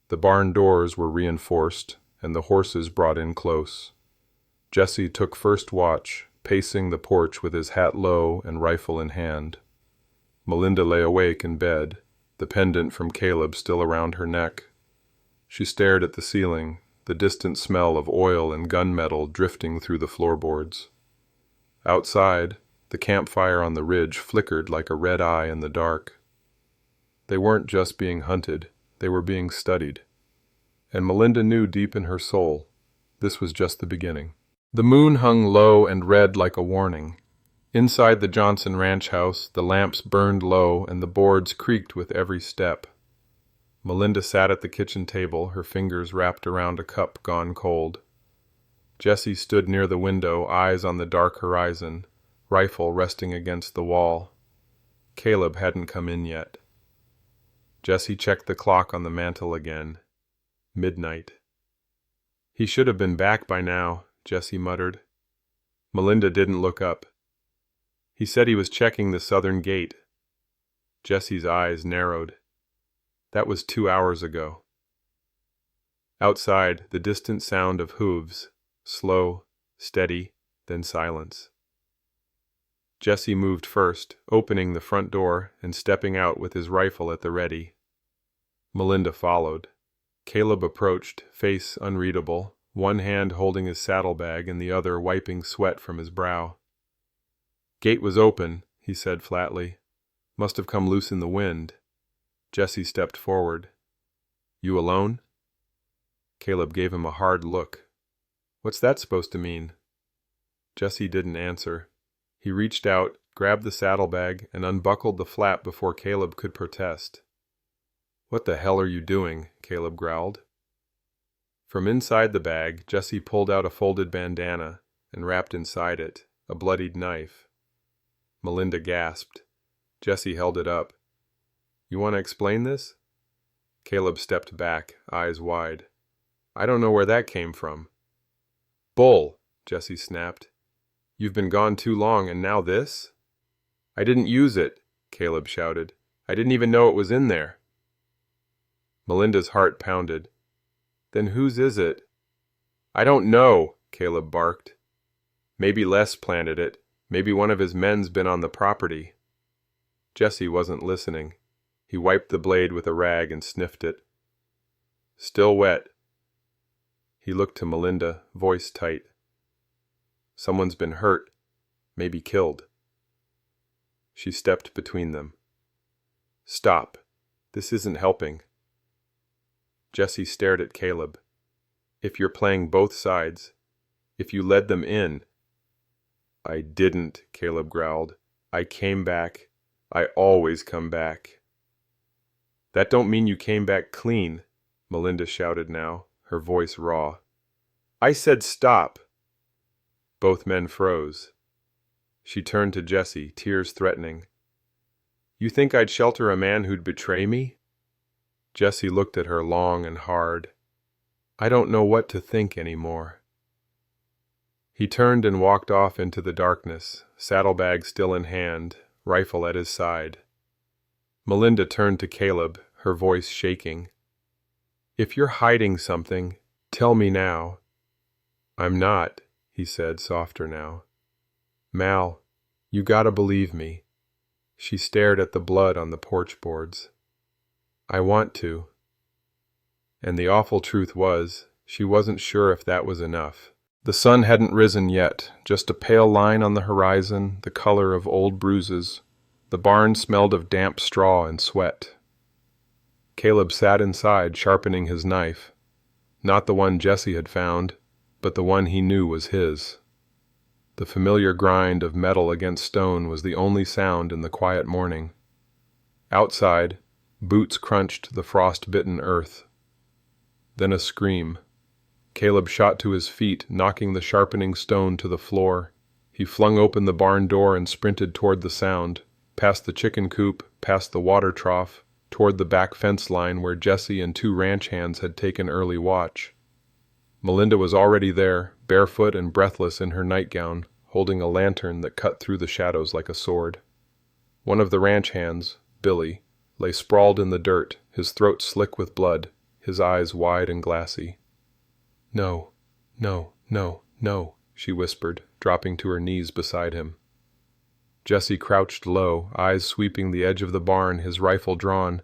Speaker 1: The barn doors were reinforced, and the horses brought in close. Jesse took first watch, pacing the porch with his hat low and rifle in hand. Melinda lay awake in bed, the pendant from Caleb still around her neck. She stared at the ceiling, the distant smell of oil and gunmetal drifting through the floorboards. Outside, the campfire on the ridge flickered like a red eye in the dark. They weren't just being hunted, they were being studied. And Melinda knew deep in her soul, this was just the beginning. The moon hung low and red like a warning. Inside the Johnson ranch house, the lamps burned low and the boards creaked with every step. Melinda sat at the kitchen table, her fingers wrapped around a cup gone cold. Jesse stood near the window, eyes on the dark horizon, rifle resting against the wall. Caleb hadn't come in yet. Jesse checked the clock on the mantel again. Midnight. He should have been back by now, Jesse muttered. Melinda didn't look up. He said he was checking the southern gate. Jesse's eyes narrowed. That was 2 hours ago. Outside, the distant sound of hooves, slow, steady, then silence. Jesse moved first, opening the front door and stepping out with his rifle at the ready. Melinda followed. Caleb approached, face unreadable, one hand holding his saddlebag and the other wiping sweat from his brow. Gate was open, he said flatly. Must have come loose in the wind. Jesse stepped forward. You alone? Caleb gave him a hard look. What's that supposed to mean? Jesse didn't answer. He reached out, grabbed the saddlebag, and unbuckled the flap before Caleb could protest. What the hell are you doing? Caleb growled. From inside the bag, Jesse pulled out a folded bandana and wrapped inside it a bloodied knife. Melinda gasped. Jesse held it up. You want to explain this? Caleb stepped back, eyes wide. I don't know where that came from. Bull, Jesse snapped. You've been gone too long, and now this? I didn't use it, Caleb shouted. I didn't even know it was in there. Melinda's heart pounded. Then whose is it? I don't know, Caleb barked. Maybe Les planted it. Maybe one of his men's been on the property. Jesse wasn't listening. He wiped the blade with a rag and sniffed it. Still wet. He looked to Melinda, voice tight. Someone's been hurt, maybe killed. She stepped between them. Stop. This isn't helping. Jesse stared at Caleb. If you're playing both sides, if you led them in. I didn't, Caleb growled. I came back. I always come back. That don't mean you came back clean, Melinda shouted now, her voice raw. I said stop. Both men froze. She turned to Jesse, tears threatening. You think I'd shelter a man who'd betray me? Jesse looked at her long and hard. I don't know what to think anymore. He turned and walked off into the darkness, saddlebag still in hand, rifle at his side. Melinda turned to Caleb, her voice shaking. If you're hiding something, tell me now. I'm not, he said, softer now. Mal, you gotta believe me. She stared at the blood on the porch boards. I want to. And the awful truth was, she wasn't sure if that was enough. The sun hadn't risen yet, just a pale line on the horizon, the color of old bruises. The barn smelled of damp straw and sweat. Caleb sat inside, sharpening his knife. Not the one Jesse had found, but the one he knew was his. The familiar grind of metal against stone was the only sound in the quiet morning. Outside, boots crunched the frost-bitten earth. Then a scream. Caleb shot to his feet, knocking the sharpening stone to the floor. He flung open the barn door and sprinted toward the sound, past the chicken coop, past the water trough, toward the back fence line where Jesse and 2 ranch hands had taken early watch. Melinda was already there, barefoot and breathless in her nightgown, holding a lantern that cut through the shadows like a sword. One of the ranch hands, Billy, lay sprawled in the dirt, his throat slick with blood, his eyes wide and glassy. "No, no, no, no," she whispered, dropping to her knees beside him. Jesse crouched low, eyes sweeping the edge of the barn, his rifle drawn.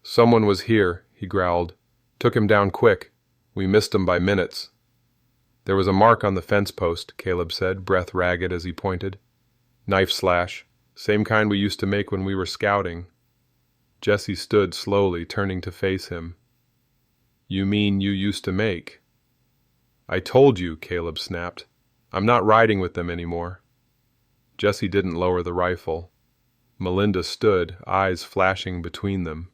Speaker 1: "Someone was here," he growled. "Took him down quick. We missed him by minutes." "There was a mark on the fence post," Caleb said, breath ragged as he pointed. "Knife slash. Same kind we used to make when we were scouting." Jesse stood slowly, turning to face him. "You mean you used to make?" "I told you," Caleb snapped. "I'm not riding with them anymore." Jesse didn't lower the rifle. Melinda stood, eyes flashing between them.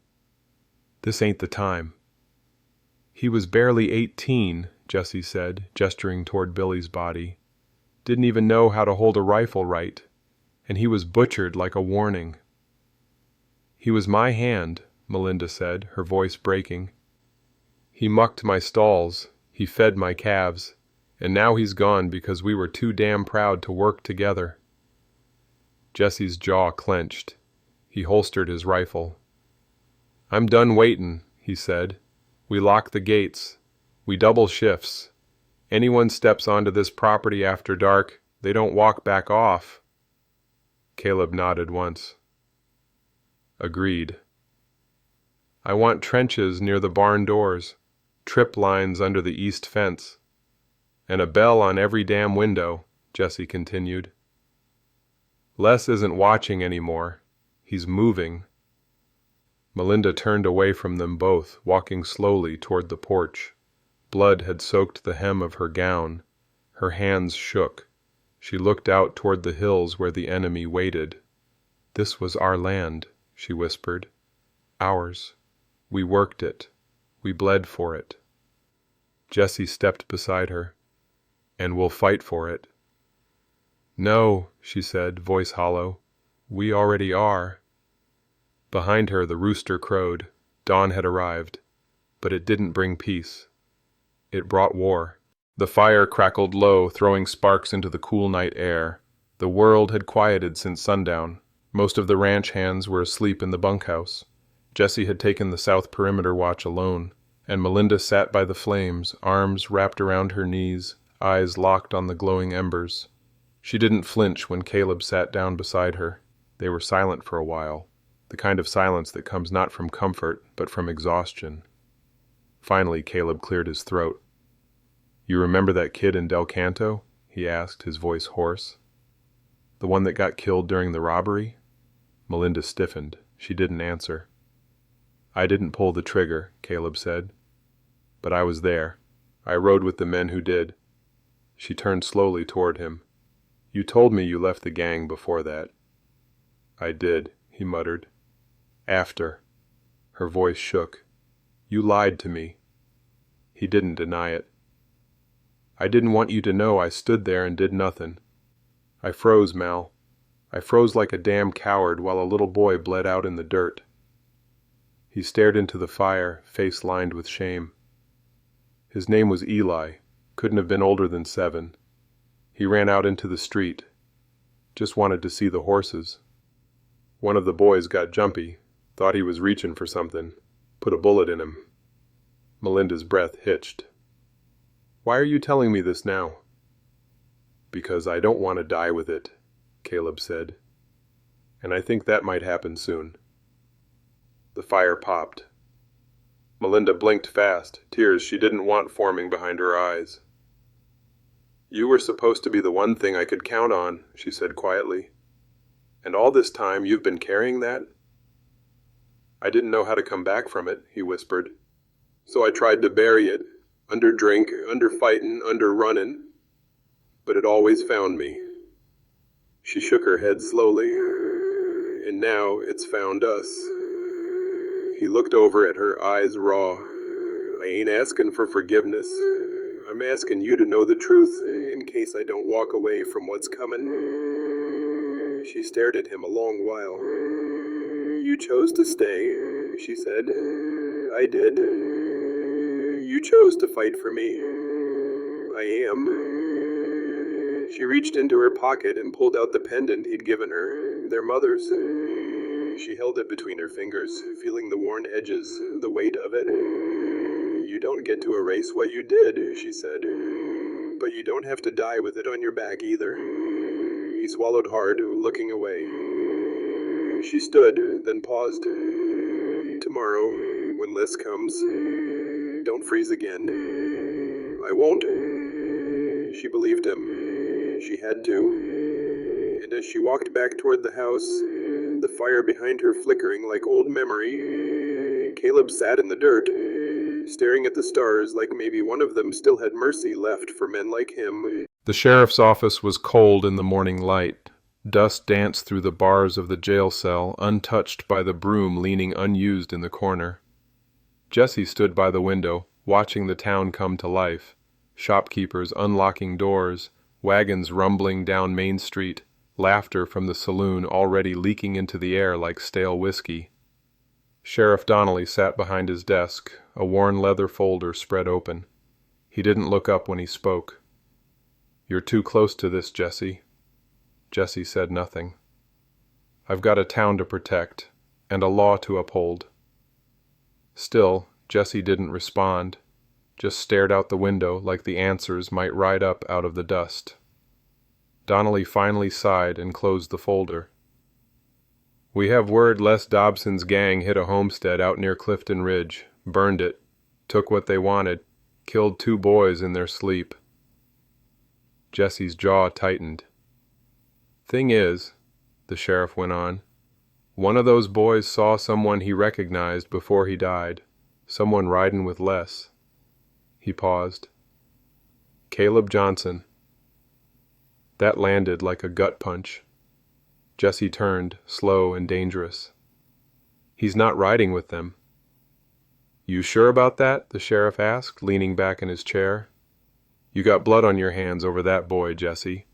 Speaker 1: "This ain't the time." "He was barely 18, Jesse said, gesturing toward Billy's body. "Didn't even know how to hold a rifle right. And he was butchered like a warning." "He was my hand," Melinda said, her voice breaking. "He mucked my stalls, he fed my calves, and now he's gone because we were too damn proud to work together." Jesse's jaw clenched. He holstered his rifle. "I'm done waitin'," he said. "We lock the gates. We double shifts. Anyone steps onto this property after dark, they don't walk back off." Caleb nodded once. "Agreed." "I want trenches near the barn doors, trip lines under the east fence, and a bell on every damn window," Jesse continued. "Les isn't watching anymore. He's moving." Melinda turned away from them both, walking slowly toward the porch. Blood had soaked the hem of her gown. Her hands shook. She looked out toward the hills where the enemy waited. "This was our land," she whispered. "Ours. We worked it. We bled for it." Jesse stepped beside her. "And we'll fight for it." "No," she said, voice hollow. "We already are." Behind her the rooster crowed. Dawn had arrived. But it didn't bring peace. It brought war. The fire crackled low, throwing sparks into the cool night air. The world had quieted since sundown. Most of the ranch hands were asleep in the bunkhouse. Jesse had taken the south perimeter watch alone, and Melinda sat by the flames, arms wrapped around her knees, eyes locked on the glowing embers. She didn't flinch when Caleb sat down beside her. They were silent for a while, the kind of silence that comes not from comfort, but from exhaustion. Finally, Caleb cleared his throat. "You remember that kid in Del Canto?" he asked, his voice hoarse. "The one that got killed during the robbery?" Melinda stiffened. She didn't answer. "I didn't pull the trigger," Caleb said. "But I was there. I rode with the men who did." She turned slowly toward him. "You told me you left the gang before that." "I did," he muttered. "After." Her voice shook. "You lied to me." He didn't deny it. "I didn't want you to know I stood there and did nothing. I froze, Mal. I froze like a damn coward while a little boy bled out in the dirt." He stared into the fire, face lined with shame. "His name was Eli. Couldn't have been older than 7. He ran out into the street. Just wanted to see the horses. One of the boys got jumpy, thought he was reaching for something, put a bullet in him." Melinda's breath hitched. "Why are you telling me this now?" "Because I don't want to die with it," Caleb said. "And I think that might happen soon." The fire popped. Melinda blinked fast, tears she didn't want forming behind her eyes. "You were supposed to be the one thing I could count on," she said quietly. "And all this time you've been carrying that?" "I didn't know how to come back from it," he whispered. "So I tried to bury it, under drink, under fightin', under runnin'. But it always found me." She shook her head slowly. "And now it's found us." He looked over at her, eyes raw. "I ain't asking for forgiveness. I'm asking you to know the truth, in case I don't walk away from what's coming." She stared at him a long while. "You chose to stay," she said. "I did. You chose to fight for me. I am." She reached into her pocket and pulled out the pendant he'd given her, their mother's. She held it between her fingers, feeling the worn edges, the weight of it. "You don't get to erase what you did," she said. "But you don't have to die with it on your back either." He swallowed hard, looking away. She stood, then paused. "Tomorrow, when Liz comes, don't freeze again." "I won't." She believed him. She had to. And as she walked back toward the house, the fire behind her flickering like old memory, Caleb sat in the dirt, staring at the stars like maybe one of them still had mercy left for men like him. The sheriff's office was cold in the morning light. Dust danced through the bars of the jail cell, untouched by the broom leaning unused in the corner. Jesse stood by the window, watching the town come to life. Shopkeepers unlocking doors, wagons rumbling down Main Street, laughter from the saloon already leaking into the air like stale whiskey. Sheriff Donnelly sat behind his desk, a worn leather folder spread open. He didn't look up when he spoke. "You're too close to this, Jesse." Jesse said nothing. "I've got a town to protect, and a law to uphold." Still, Jesse didn't respond, just stared out the window like the answers might ride up out of the dust. Donnelly finally sighed and closed the folder. "We have word Les Dobson's gang hit a homestead out near Clifton Ridge, burned it, took what they wanted, killed 2 boys in their sleep." Jesse's jaw tightened. "Thing is," the sheriff went on, "one of those boys saw someone he recognized before he died, someone riding with Les." He paused. "Caleb Johnson." That landed like a gut punch. Jesse turned, slow and dangerous. "He's not riding with them." "You sure about that?" the sheriff asked, leaning back in his chair. "You got blood on your hands over that boy, Jesse.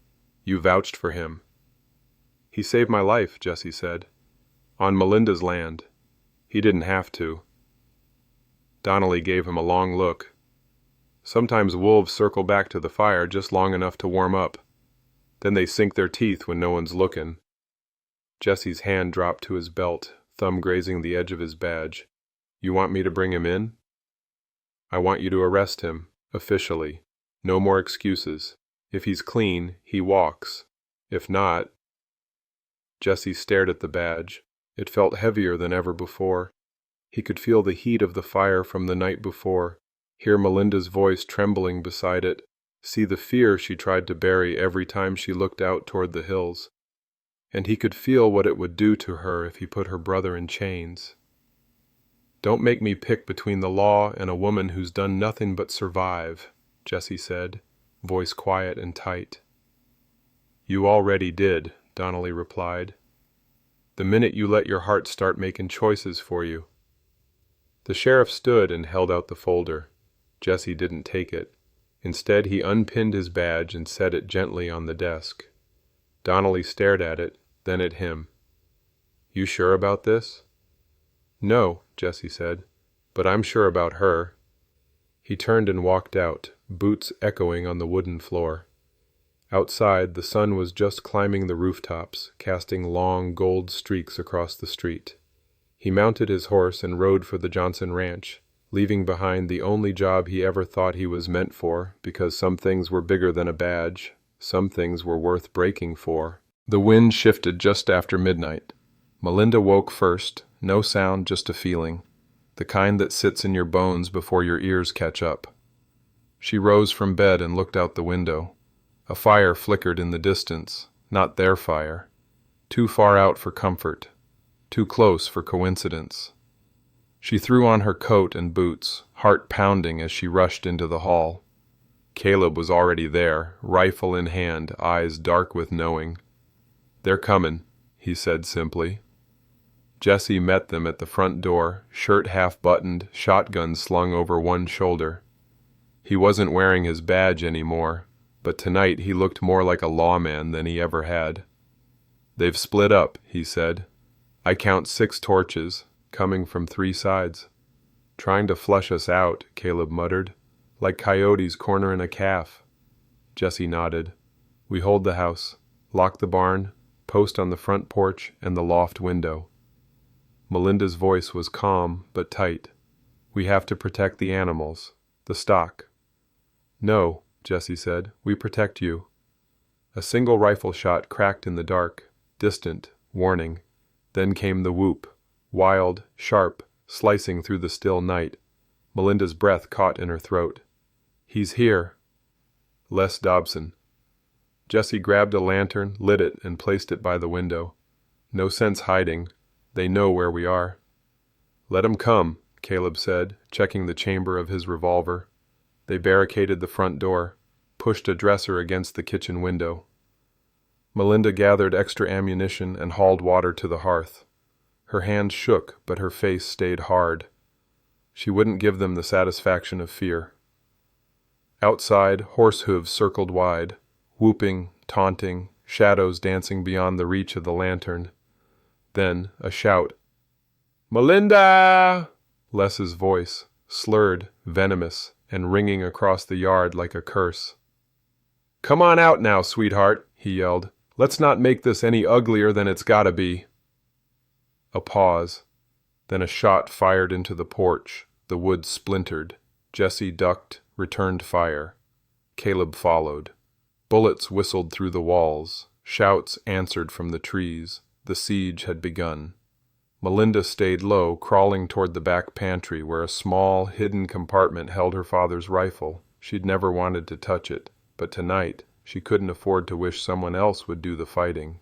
Speaker 1: You vouched for him." "He saved my life," Jesse said. "On Melinda's land. He didn't have to." Donnelly gave him a long look. "Sometimes wolves circle back to the fire just long enough to warm up. Then they sink their teeth when no one's looking." Jesse's hand dropped to his belt, thumb grazing the edge of his badge. "You want me to bring him in?" "I want you to arrest him, officially. No more excuses. If he's clean, he walks. If not—" Jesse stared at the badge. It felt heavier than ever before. He could feel the heat of the fire from the night before, hear Melinda's voice trembling beside it, see the fear she tried to bury every time she looked out toward the hills. And he could feel what it would do to her if he put her brother in chains. "Don't make me pick between the law and a woman who's done nothing but survive," Jesse said, voice quiet and tight. "You already did," Donnelly replied. "The minute you let your heart start making choices for you." The sheriff stood and held out the folder. Jesse didn't take it. Instead, he unpinned his badge and set it gently on the desk. Donnelly stared at it, then at him. "You sure about this?" "No," Jesse said, "but I'm sure about her." He turned and walked out, boots echoing on the wooden floor. Outside, the sun was just climbing the rooftops, casting long gold streaks across the street. He mounted his horse and rode for the Johnson Ranch, leaving behind the only job he ever thought he was meant for, because some things were bigger than a badge, some things were worth breaking for. The wind shifted just after midnight. Melinda woke first, no sound, just a feeling, the kind that sits in your bones before your ears catch up. She rose from bed and looked out the window. A fire flickered in the distance, not their fire. Too far out for comfort, too close for coincidence. She threw on her coat and boots, heart pounding as she rushed into the hall. Caleb was already there, rifle in hand, eyes dark with knowing. "They're comin'," he said simply. Jesse met them at the front door, shirt half buttoned, shotgun slung over one shoulder. He wasn't wearing his badge anymore, but tonight he looked more like a lawman than he ever had. "They've split up," he said. "I count 6 torches, coming from 3 sides. Trying to flush us out," Caleb muttered, "like coyotes cornering a calf." Jesse nodded. "We hold the house, lock the barn, post on the front porch and the loft window." Melinda's voice was calm but tight. "We have to protect the animals, the stock." "No," Jesse said, "we protect you." A single rifle shot cracked in the dark, distant, warning. Then came the whoop, wild, sharp, slicing through the still night. Melinda's breath caught in her throat. "He's here." Les Dobson. Jesse grabbed a lantern, lit it, and placed it by the window. "No sense hiding. They know where we are." "Let 'em come," Caleb said, checking the chamber of his revolver. They barricaded the front door, pushed a dresser against the kitchen window. Melinda gathered extra ammunition and hauled water to the hearth. Her hands shook, but her face stayed hard. She wouldn't give them the satisfaction of fear. Outside, horse hooves circled wide, whooping, taunting, shadows dancing beyond the reach of the lantern. Then a shout. "Melinda!" Les's voice, slurred, venomous, and ringing across the yard like a curse. "Come on out now, sweetheart," he yelled. "Let's not make this any uglier than it's gotta be." A pause. Then a shot fired into the porch. The wood splintered. Jesse ducked, returned fire. Caleb followed. Bullets whistled through the walls. Shouts answered from the trees. The siege had begun. Melinda stayed low, crawling toward the back pantry where a small, hidden compartment held her father's rifle. She'd never wanted to touch it, but tonight she couldn't afford to wish someone else would do the fighting.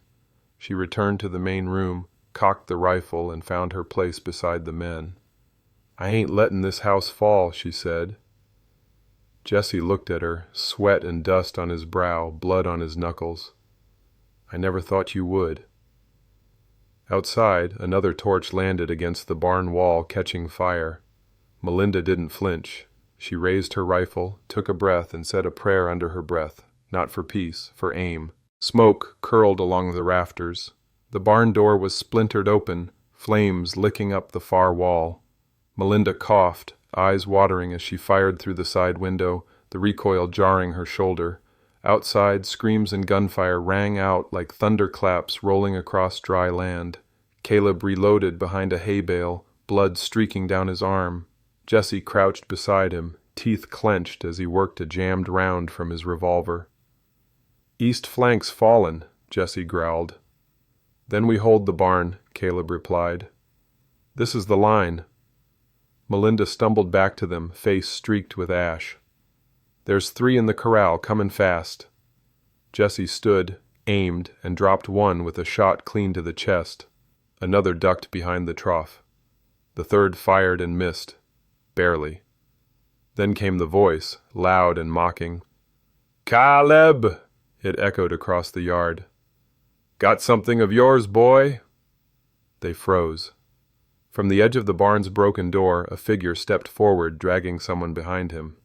Speaker 1: She returned to the main room, cocked the rifle, and found her place beside the men. "I ain't letting this house fall," she said. Jesse looked at her, sweat and dust on his brow, blood on his knuckles. "I never thought you would." Outside, another torch landed against the barn wall, catching fire. Melinda didn't flinch. She raised her rifle, took a breath, and said a prayer under her breath, not for peace, for aim. Smoke curled along the rafters. The barn door was splintered open, flames licking up the far wall. Melinda coughed, eyes watering as she fired through the side window, the recoil jarring her shoulder. Outside, screams and gunfire rang out like thunderclaps rolling across dry land. Caleb reloaded behind a hay bale, blood streaking down his arm. Jesse crouched beside him, teeth clenched as he worked a jammed round from his revolver. "East flank's fallen," Jesse growled. "Then we hold the barn," Caleb replied. "This is the line." Melinda stumbled back to them, face streaked with ash. "There's 3 in the corral, comin' fast." Jesse stood, aimed, and dropped one with a shot clean to the chest. Another ducked behind the trough. The third fired and missed. Barely. Then came the voice, loud and mocking. "Caleb!" It echoed across the yard. "Got something of yours, boy?" They froze. From the edge of the barn's broken door, a figure stepped forward, dragging someone behind him.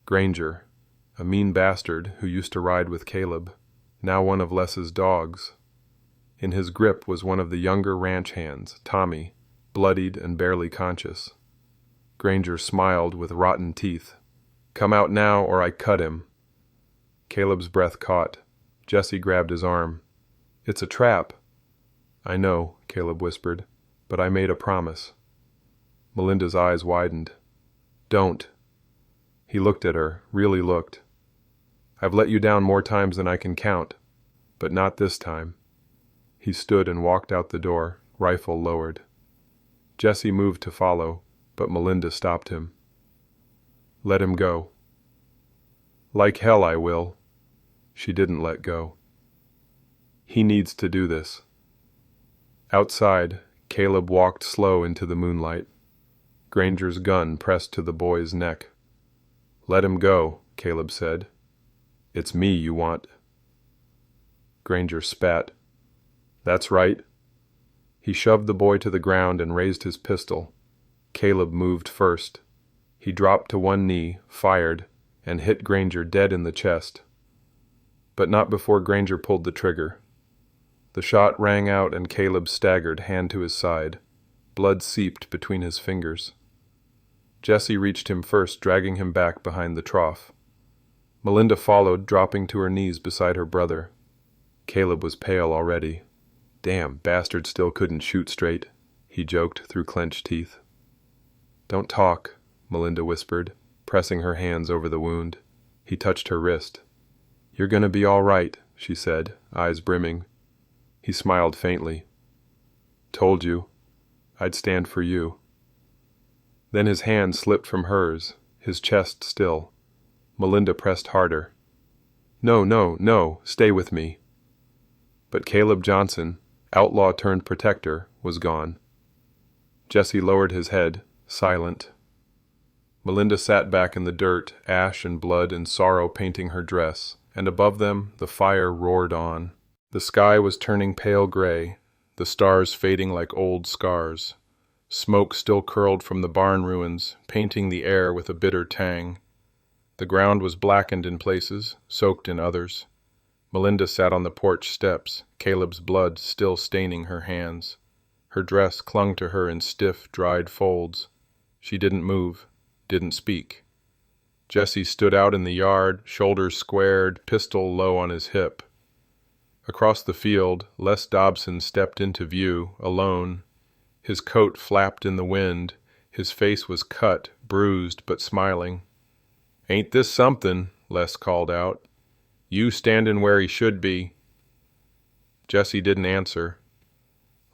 Speaker 1: Granger, a mean bastard who used to ride with Caleb, now one of Les's dogs. In his grip was one of the younger ranch hands, Tommy, bloodied and barely conscious. Granger smiled with rotten teeth. "Come out now or I cut him." Caleb's breath caught. Jesse grabbed his arm. "It's a trap." "I know," Caleb whispered, "but I made a promise." Melinda's eyes widened. "Don't." He looked at her, really looked. "I've let you down more times than I can count, but not this time." He stood and walked out the door, rifle lowered. Jesse moved to follow, but Melinda stopped him. Let him go. Like hell I will. She didn't let go. He needs to do this. Outside, Caleb walked slow into the moonlight. Granger's gun pressed to the boy's neck. Let him go, Caleb said. It's me you want. Granger spat. That's right. He shoved the boy to the ground and raised his pistol. Caleb moved first. He dropped to one knee, fired, and hit Granger dead in the chest. But not before Granger pulled the trigger. The shot rang out and Caleb staggered, hand to his side. Blood seeped between his fingers. Jesse reached him first, dragging him back behind the trough. Melinda followed, dropping to her knees beside her brother. Caleb was pale already. Damn, bastard still couldn't shoot straight, he joked through clenched teeth. Don't talk, Melinda whispered, pressing her hands over the wound. He touched her wrist. You're gonna be all right, she said, eyes brimming. He smiled faintly. Told you. I'd stand for you. Then his hand slipped from hers, his chest still. Melinda pressed harder. No, no, no, stay with me. But Caleb Johnson, outlaw turned protector, was gone. Jesse lowered his head, silent. Melinda sat back in the dirt, ash and blood and sorrow painting her dress, and above them the fire roared on. The sky was turning pale gray, the stars fading like old scars. Smoke still curled from the barn ruins, painting the air with a bitter tang. The ground was blackened in places, soaked in others. Melinda sat on the porch steps, Caleb's blood still staining her hands. Her dress clung to her in stiff, dried folds. She didn't move, didn't speak. Jesse stood out in the yard, shoulders squared, pistol low on his hip. Across the field, Les Dobson stepped into view, alone. His coat flapped in the wind. His face was cut, bruised, but smiling. "Ain't this something?" Les called out. "You standing where he should be." Jesse didn't answer.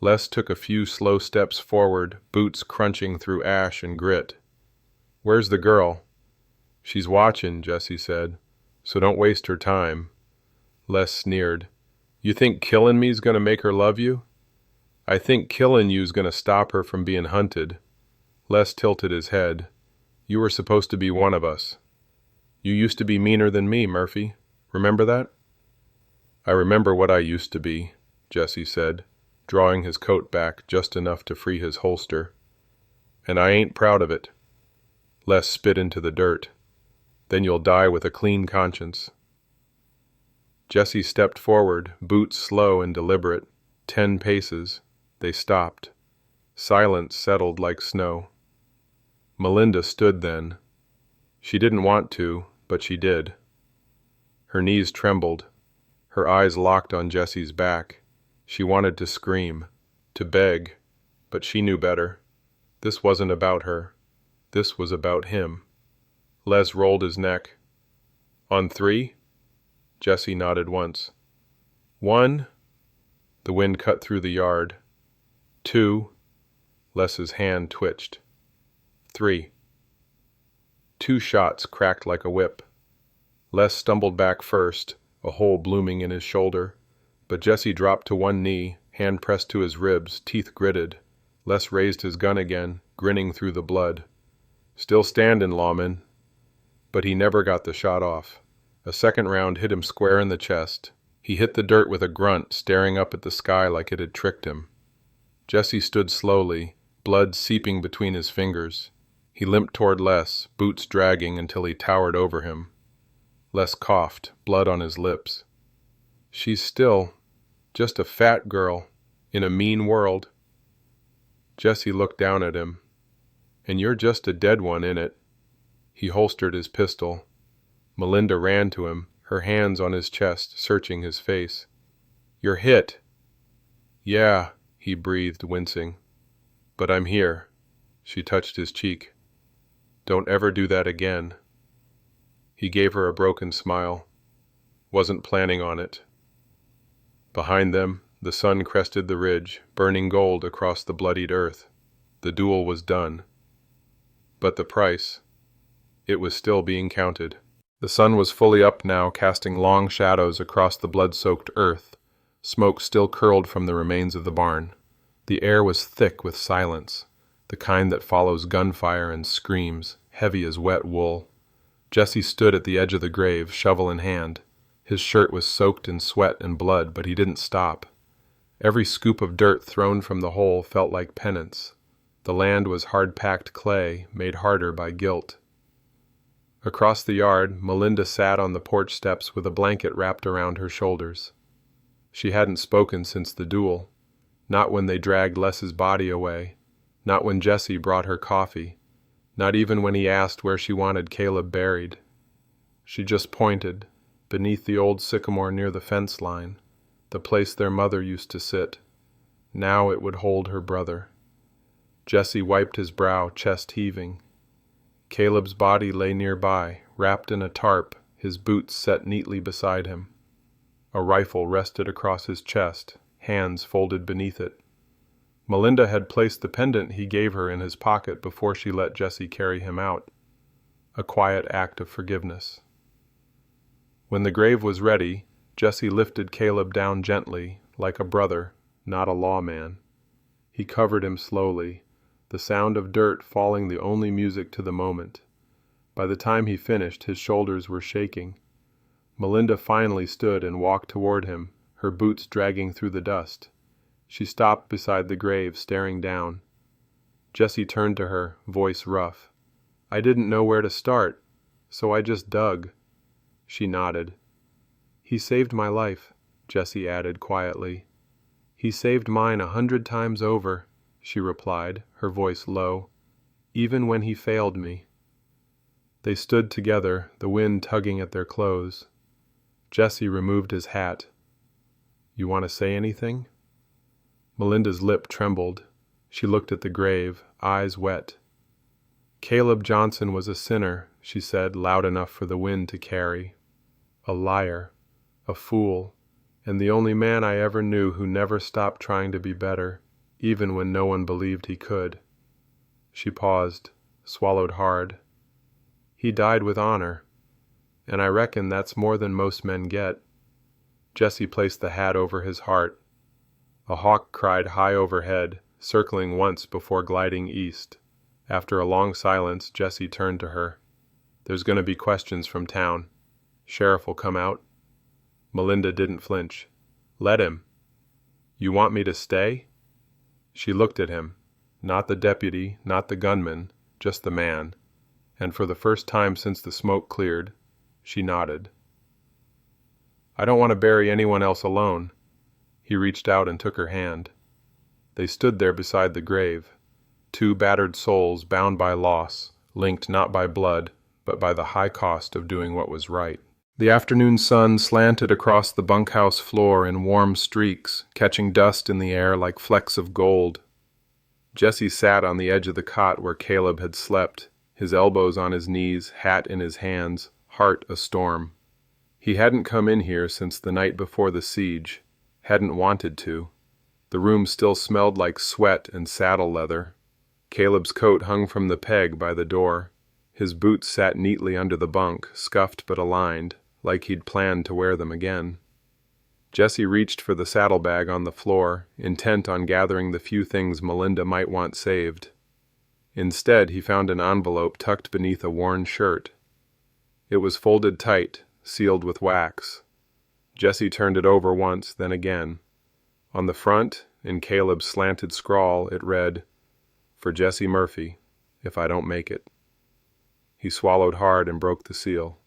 Speaker 1: Les took a few slow steps forward, boots crunching through ash and grit. "Where's the girl?" "She's watching," Jesse said, "so don't waste her time." Les sneered. "You think killing me's gonna make her love you?" "I think killing you's gonna stop her from being hunted." Les tilted his head. "You were supposed to be one of us. You used to be meaner than me, Murphy. Remember that?" "I remember what I used to be," Jesse said, drawing his coat back just enough to free his holster. "And I ain't proud of it." Les spit into the dirt. "Then you'll die with a clean conscience." Jesse stepped forward, boots slow and deliberate. 10 paces. They stopped. Silence settled like snow. Melinda stood then. She didn't want to, but she did. Her knees trembled. Her eyes locked on Jesse's back. She wanted to scream, to beg, but she knew better. This wasn't about her. This was about him. Les rolled his neck. "On 3?" Jesse nodded once. "1." The wind cut through the yard. 2. Les's hand twitched. 3. 2 shots cracked like a whip. Les stumbled back first, a hole blooming in his shoulder, but Jesse dropped to one knee, hand pressed to his ribs, teeth gritted. Les raised his gun again, grinning through the blood. "Still standing, lawman." But he never got the shot off. A second round hit him square in the chest. He hit the dirt with a grunt, staring up at the sky like it had tricked him. Jesse stood slowly, blood seeping between his fingers. He limped toward Les, boots dragging until he towered over him. Les coughed, blood on his lips. "She's still just a fat girl in a mean world." Jesse looked down at him. "And you're just a dead one in it." He holstered his pistol. Melinda ran to him, her hands on his chest, searching his face. "You're hit." "Yeah," he breathed, wincing. "But I'm here." She touched his cheek. "Don't ever do that again." He gave her a broken smile. Wasn't planning on it. Behind them, The sun crested the ridge, burning gold across the bloodied earth. The duel was done. But the price, it was still being counted. The sun was fully up now, casting long shadows across the blood-soaked earth. Smoke still curled from the remains of the barn. The air was thick with silence, the kind that follows gunfire and screams, heavy as wet wool. Jesse stood at the edge of the grave, shovel in hand. His shirt was soaked in sweat and blood, but he didn't stop. Every scoop of dirt thrown from the hole felt like penance. The land was hard-packed clay, made harder by guilt. Across the yard, Melinda sat on the porch steps with a blanket wrapped around her shoulders. She hadn't spoken since the duel, not when they dragged Les's body away, not when Jesse brought her coffee, not even when he asked where she wanted Caleb buried. She just pointed, beneath the old sycamore near the fence line, the place their mother used to sit. Now it would hold her brother. Jesse wiped his brow, chest heaving. Caleb's body lay nearby, wrapped in a tarp, his boots set neatly beside him. A rifle rested across his chest, hands folded beneath it. Melinda had placed the pendant he gave her in his pocket before she let Jesse carry him out. A quiet act of forgiveness. When the grave was ready, Jesse lifted Caleb down gently, like a brother, not a lawman. He covered him slowly, the sound of dirt falling the only music to the moment. By the time he finished, his shoulders were shaking. Melinda finally stood and walked toward him, her boots dragging through the dust. She stopped beside the grave, staring down. Jesse turned to her, voice rough. "I didn't know where to start, so I just dug." She nodded. "He saved my life," Jesse added quietly. "He saved mine 100 times over," she replied, her voice low, "even when he failed me." They stood together, the wind tugging at their clothes. Jesse removed his hat. "You want to say anything?" Melinda's lip trembled. She looked at the grave, eyes wet. "Caleb Johnson was a sinner," she said, loud enough for the wind to carry. "A liar, a fool, and the only man I ever knew who never stopped trying to be better, even when no one believed he could." She paused, swallowed hard. "He died with honor, and I reckon that's more than most men get." Jesse placed the hat over his heart. A hawk cried high overhead, circling once before gliding east. After a long silence, Jesse turned to her. "There's going to be questions from town. Sheriff will come out." Melinda didn't flinch. "Let him." "You want me to stay?" She looked at him. Not the deputy, not the gunman, just the man. And for the first time since the smoke cleared, she nodded. "I don't want to bury anyone else alone." He reached out and took her hand. They stood there beside the grave, two battered souls bound by loss, linked not by blood, but by the high cost of doing what was right. The afternoon sun slanted across the bunkhouse floor in warm streaks, catching dust in the air like flecks of gold. Jesse sat on the edge of the cot where Caleb had slept, his elbows on his knees, hat in his hands, heart a storm. He hadn't come in here since the night before the siege, hadn't wanted to. The room still smelled like sweat and saddle leather. Caleb's coat hung from the peg by the door. His boots sat neatly under the bunk, scuffed but aligned, like he'd planned to wear them again. Jesse reached for the saddlebag on the floor, intent on gathering the few things Melinda might want saved. Instead, he found an envelope tucked beneath a worn shirt. It was folded tight, sealed with wax. Jesse turned it over once, then again. On the front, in Caleb's slanted scrawl, it read, "For Jesse Murphy, if I don't make it." He swallowed hard and broke the seal.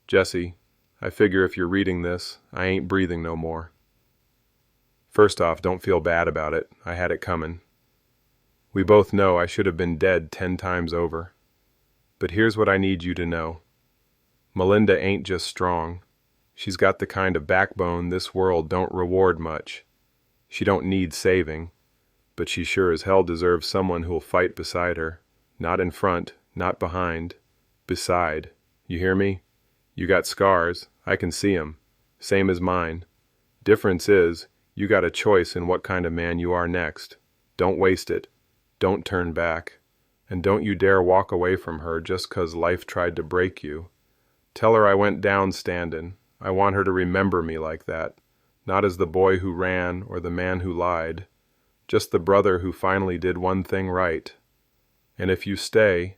Speaker 1: "Jesse, I figure if you're reading this, I ain't breathing no more. First off, don't feel bad about it. I had it coming. We both know I should have been dead 10 times over. But here's what I need you to know. Melinda ain't just strong. She's got the kind of backbone this world don't reward much. She don't need saving, but she sure as hell deserves someone who'll fight beside her. Not in front, not behind. Beside. You hear me? You got scars. I can see 'em. Same as mine. Difference is, You got a choice in what kind of man you are next. Don't waste it. Don't turn back. And don't you dare walk away from her just 'cause life tried to break you. Tell her I went down standin'. I want her to remember me like that. Not as the boy who ran or the man who lied. Just the brother who finally did one thing right. And if you stay,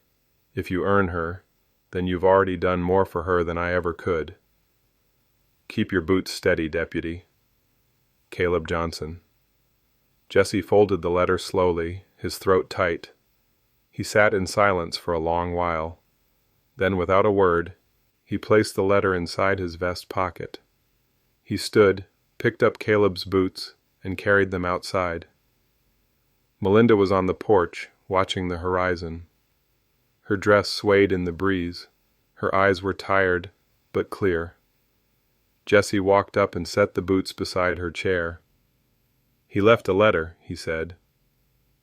Speaker 1: if you earn her, then you've already done more for her than I ever could. Keep your boots steady, Deputy. Caleb Johnson. Jesse folded the letter slowly, his throat tight. He sat in silence for a long while. Then, without a word, he placed the letter inside his vest pocket. He stood, picked up Caleb's boots, and carried them outside. Melinda was on the porch, watching the horizon. Her dress swayed in the breeze. Her eyes were tired, but clear. Jesse walked up and set the boots beside her chair. He left a letter, he said.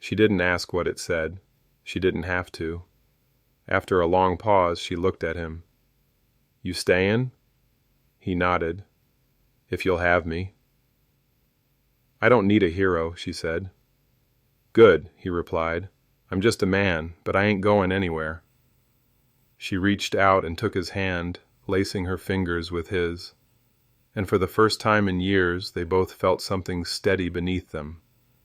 Speaker 1: She didn't ask what it said. She didn't have to. After a long pause, she looked at him. You stayin'? He nodded. If you'll have me. I don't need a hero, she said. Good, he replied. I'm just a man, but I ain't going anywhere. She reached out and took his hand, lacing her fingers with his. And for the first time in years, they both felt something steady beneath them.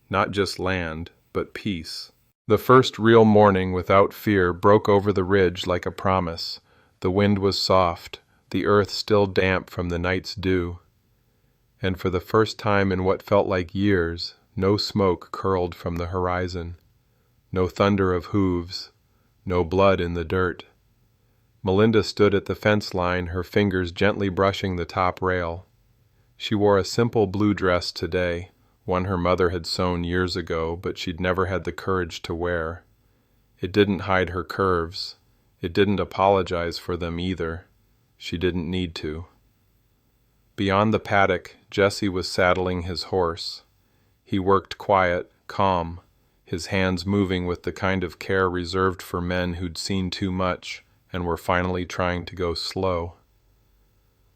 Speaker 1: Not just land, but peace. The first real morning without fear broke over the ridge like a promise. The wind was soft, the earth still damp from the night's dew. And for the first time in what felt like years, no smoke curled from the horizon. No thunder of hooves, no blood in the dirt. Melinda stood at the fence line, her fingers gently brushing the top rail. She wore a simple blue dress today, one her mother had sewn years ago, but she'd never had the courage to wear. It didn't hide her curves. It didn't apologize for them either. She didn't need to. Beyond the paddock, Jesse was saddling his horse. He worked quiet, calm, his hands moving with the kind of care reserved for men who'd seen too much and were finally trying to go slow.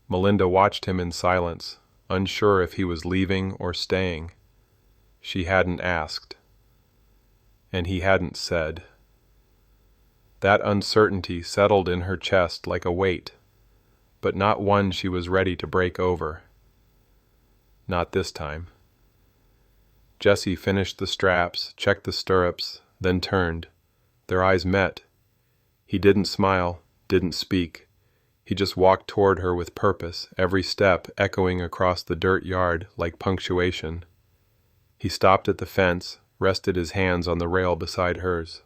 Speaker 1: Melinda watched him in silence, unsure if he was leaving or staying. She hadn't asked. And he hadn't said. That uncertainty settled in her chest like a weight, but not one she was ready to break over. Not this time. Jesse finished the straps, checked the stirrups, then turned. Their eyes met. He didn't smile, didn't speak. He just walked toward her with purpose, every step echoing across the dirt yard like punctuation. He stopped at the fence, rested his hands on the rail beside hers.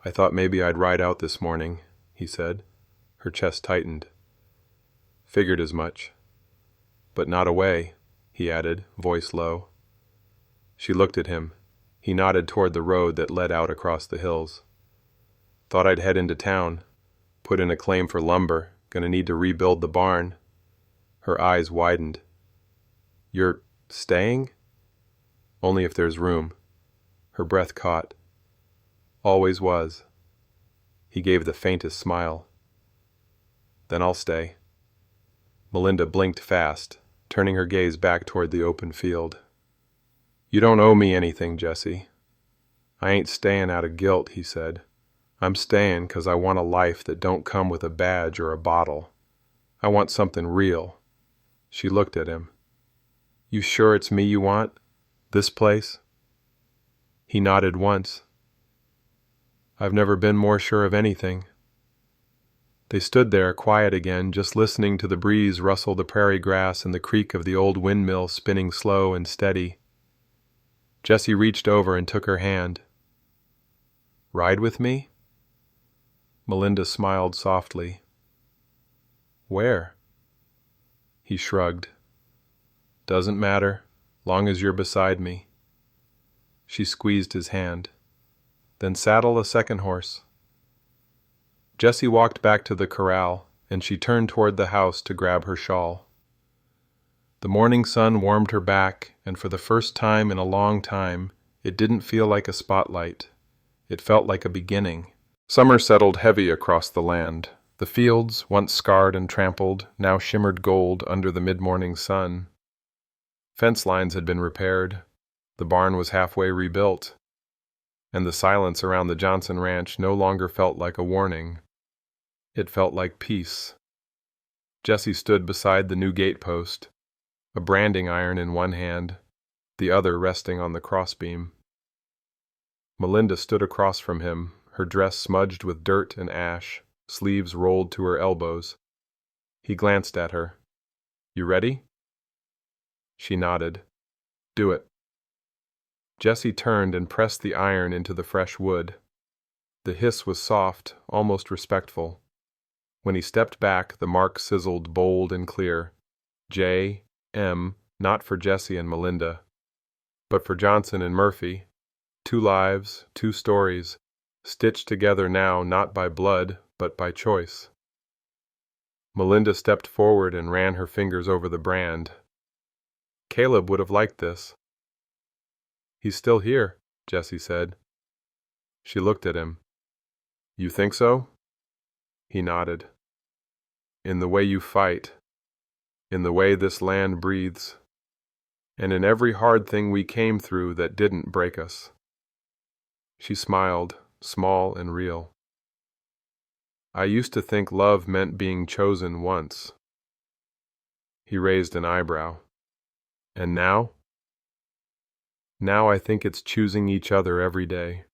Speaker 1: I thought maybe I'd ride out this morning, he said. Her chest tightened. Figured as much. But not away, he added, voice low. She looked at him. He nodded toward the road that led out across the hills. Thought I'd head into town. Put in a claim for lumber. Gonna need to rebuild the barn. Her eyes widened. You're staying? Only if there's room. Her breath caught. Always was. He gave the faintest smile. Then I'll stay. Melinda blinked fast, turning her gaze back toward the open field. You don't owe me anything, Jesse. I ain't staying out of guilt, he said. I'm staying 'cause I want a life that don't come with a badge or a bottle. I want something real. She looked at him. You sure it's me you want? This place? He nodded once. I've never been more sure of anything. They stood there, quiet again, just listening to the breeze rustle the prairie grass and the creak of the old windmill spinning slow and steady. Jesse reached over and took her hand. Ride with me? Melinda smiled softly. Where? He shrugged. Doesn't matter, long as you're beside me. She squeezed his hand. Then saddle a second horse. Jesse walked back to the corral, and she turned toward the house to grab her shawl. The morning sun warmed her back, and for the first time in a long time, it didn't feel like a spotlight. It felt like a beginning. Summer settled heavy across the land. The fields, once scarred and trampled, now shimmered gold under the mid-morning sun. Fence lines had been repaired, the barn was halfway rebuilt, and the silence around the Johnson ranch no longer felt like a warning. It felt like peace. Jesse stood beside the new gatepost, a branding iron in one hand, the other resting on the crossbeam. Melinda stood across from him, her dress smudged with dirt and ash, sleeves rolled to her elbows. He glanced at her. "You ready?" She nodded. "Do it." Jesse turned and pressed the iron into the fresh wood. The hiss was soft, almost respectful. When he stepped back, the mark sizzled bold and clear. J. M., not for Jesse and Melinda, but for Johnson and Murphy. 2 lives, 2 stories, stitched together now not by blood, but by choice. Melinda stepped forward and ran her fingers over the brand. Caleb would have liked this. "He's still here," Jesse said. She looked at him. "You think so?" He nodded. "In the way you fight, in the way this land breathes, and in every hard thing we came through that didn't break us." She smiled, small and real. "I used to think love meant being chosen once." He raised an eyebrow. "And now?" "Now I think it's choosing each other every day,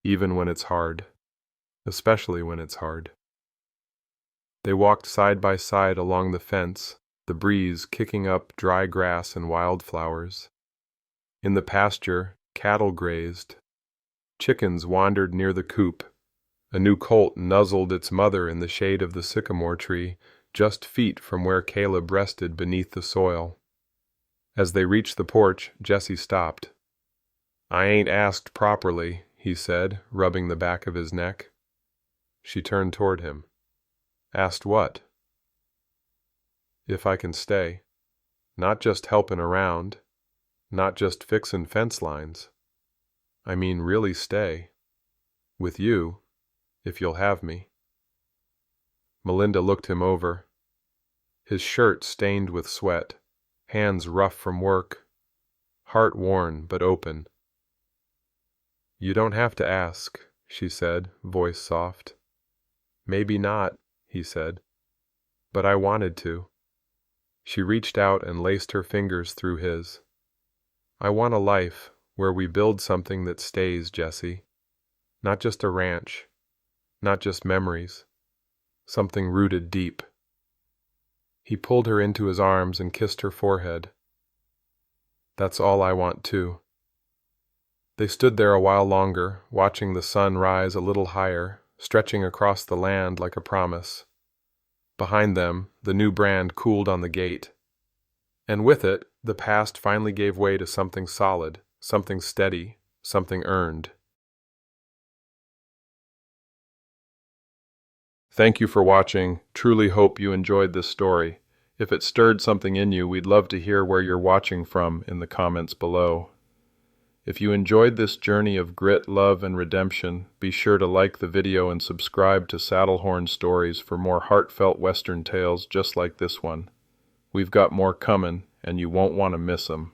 Speaker 1: even when it's hard, especially when it's hard." They walked side by side along the fence, the breeze kicking up dry grass and wildflowers. In the pasture, cattle grazed. Chickens wandered near the coop. A new colt nuzzled its mother in the shade of the sycamore tree, just feet from where Caleb rested beneath the soil. As they reached the porch, Jesse stopped. "I ain't asked properly," he said, rubbing the back of his neck. She turned toward him. "Asked what?" "If I can stay. Not just helping around. Not just fixin' fence lines. I mean really stay. With you, if you'll have me." Melinda looked him over. His shirt stained with sweat, hands rough from work, heart worn but open. "You don't have to ask," she said, voice soft. "Maybe not," he said. "But I wanted to." She reached out and laced her fingers through his. "I want a life where we build something that stays, Jesse. Not just a ranch, not just memories, something rooted deep." He pulled her into his arms and kissed her forehead. "That's all I want too." They stood there a while longer, watching the sun rise a little higher, stretching across the land like a promise. Behind them, the new brand cooled on the gate. And with it, the past finally gave way to something solid, something steady, something earned. Thank you for watching. Truly hope you enjoyed this story. If it stirred something in you, we'd love to hear where you're watching from in the comments below. If you enjoyed this journey of grit, love, and redemption, be sure to like the video and subscribe to Saddlehorn Stories for more heartfelt Western tales just like this one. We've got more coming, and you won't want to miss them.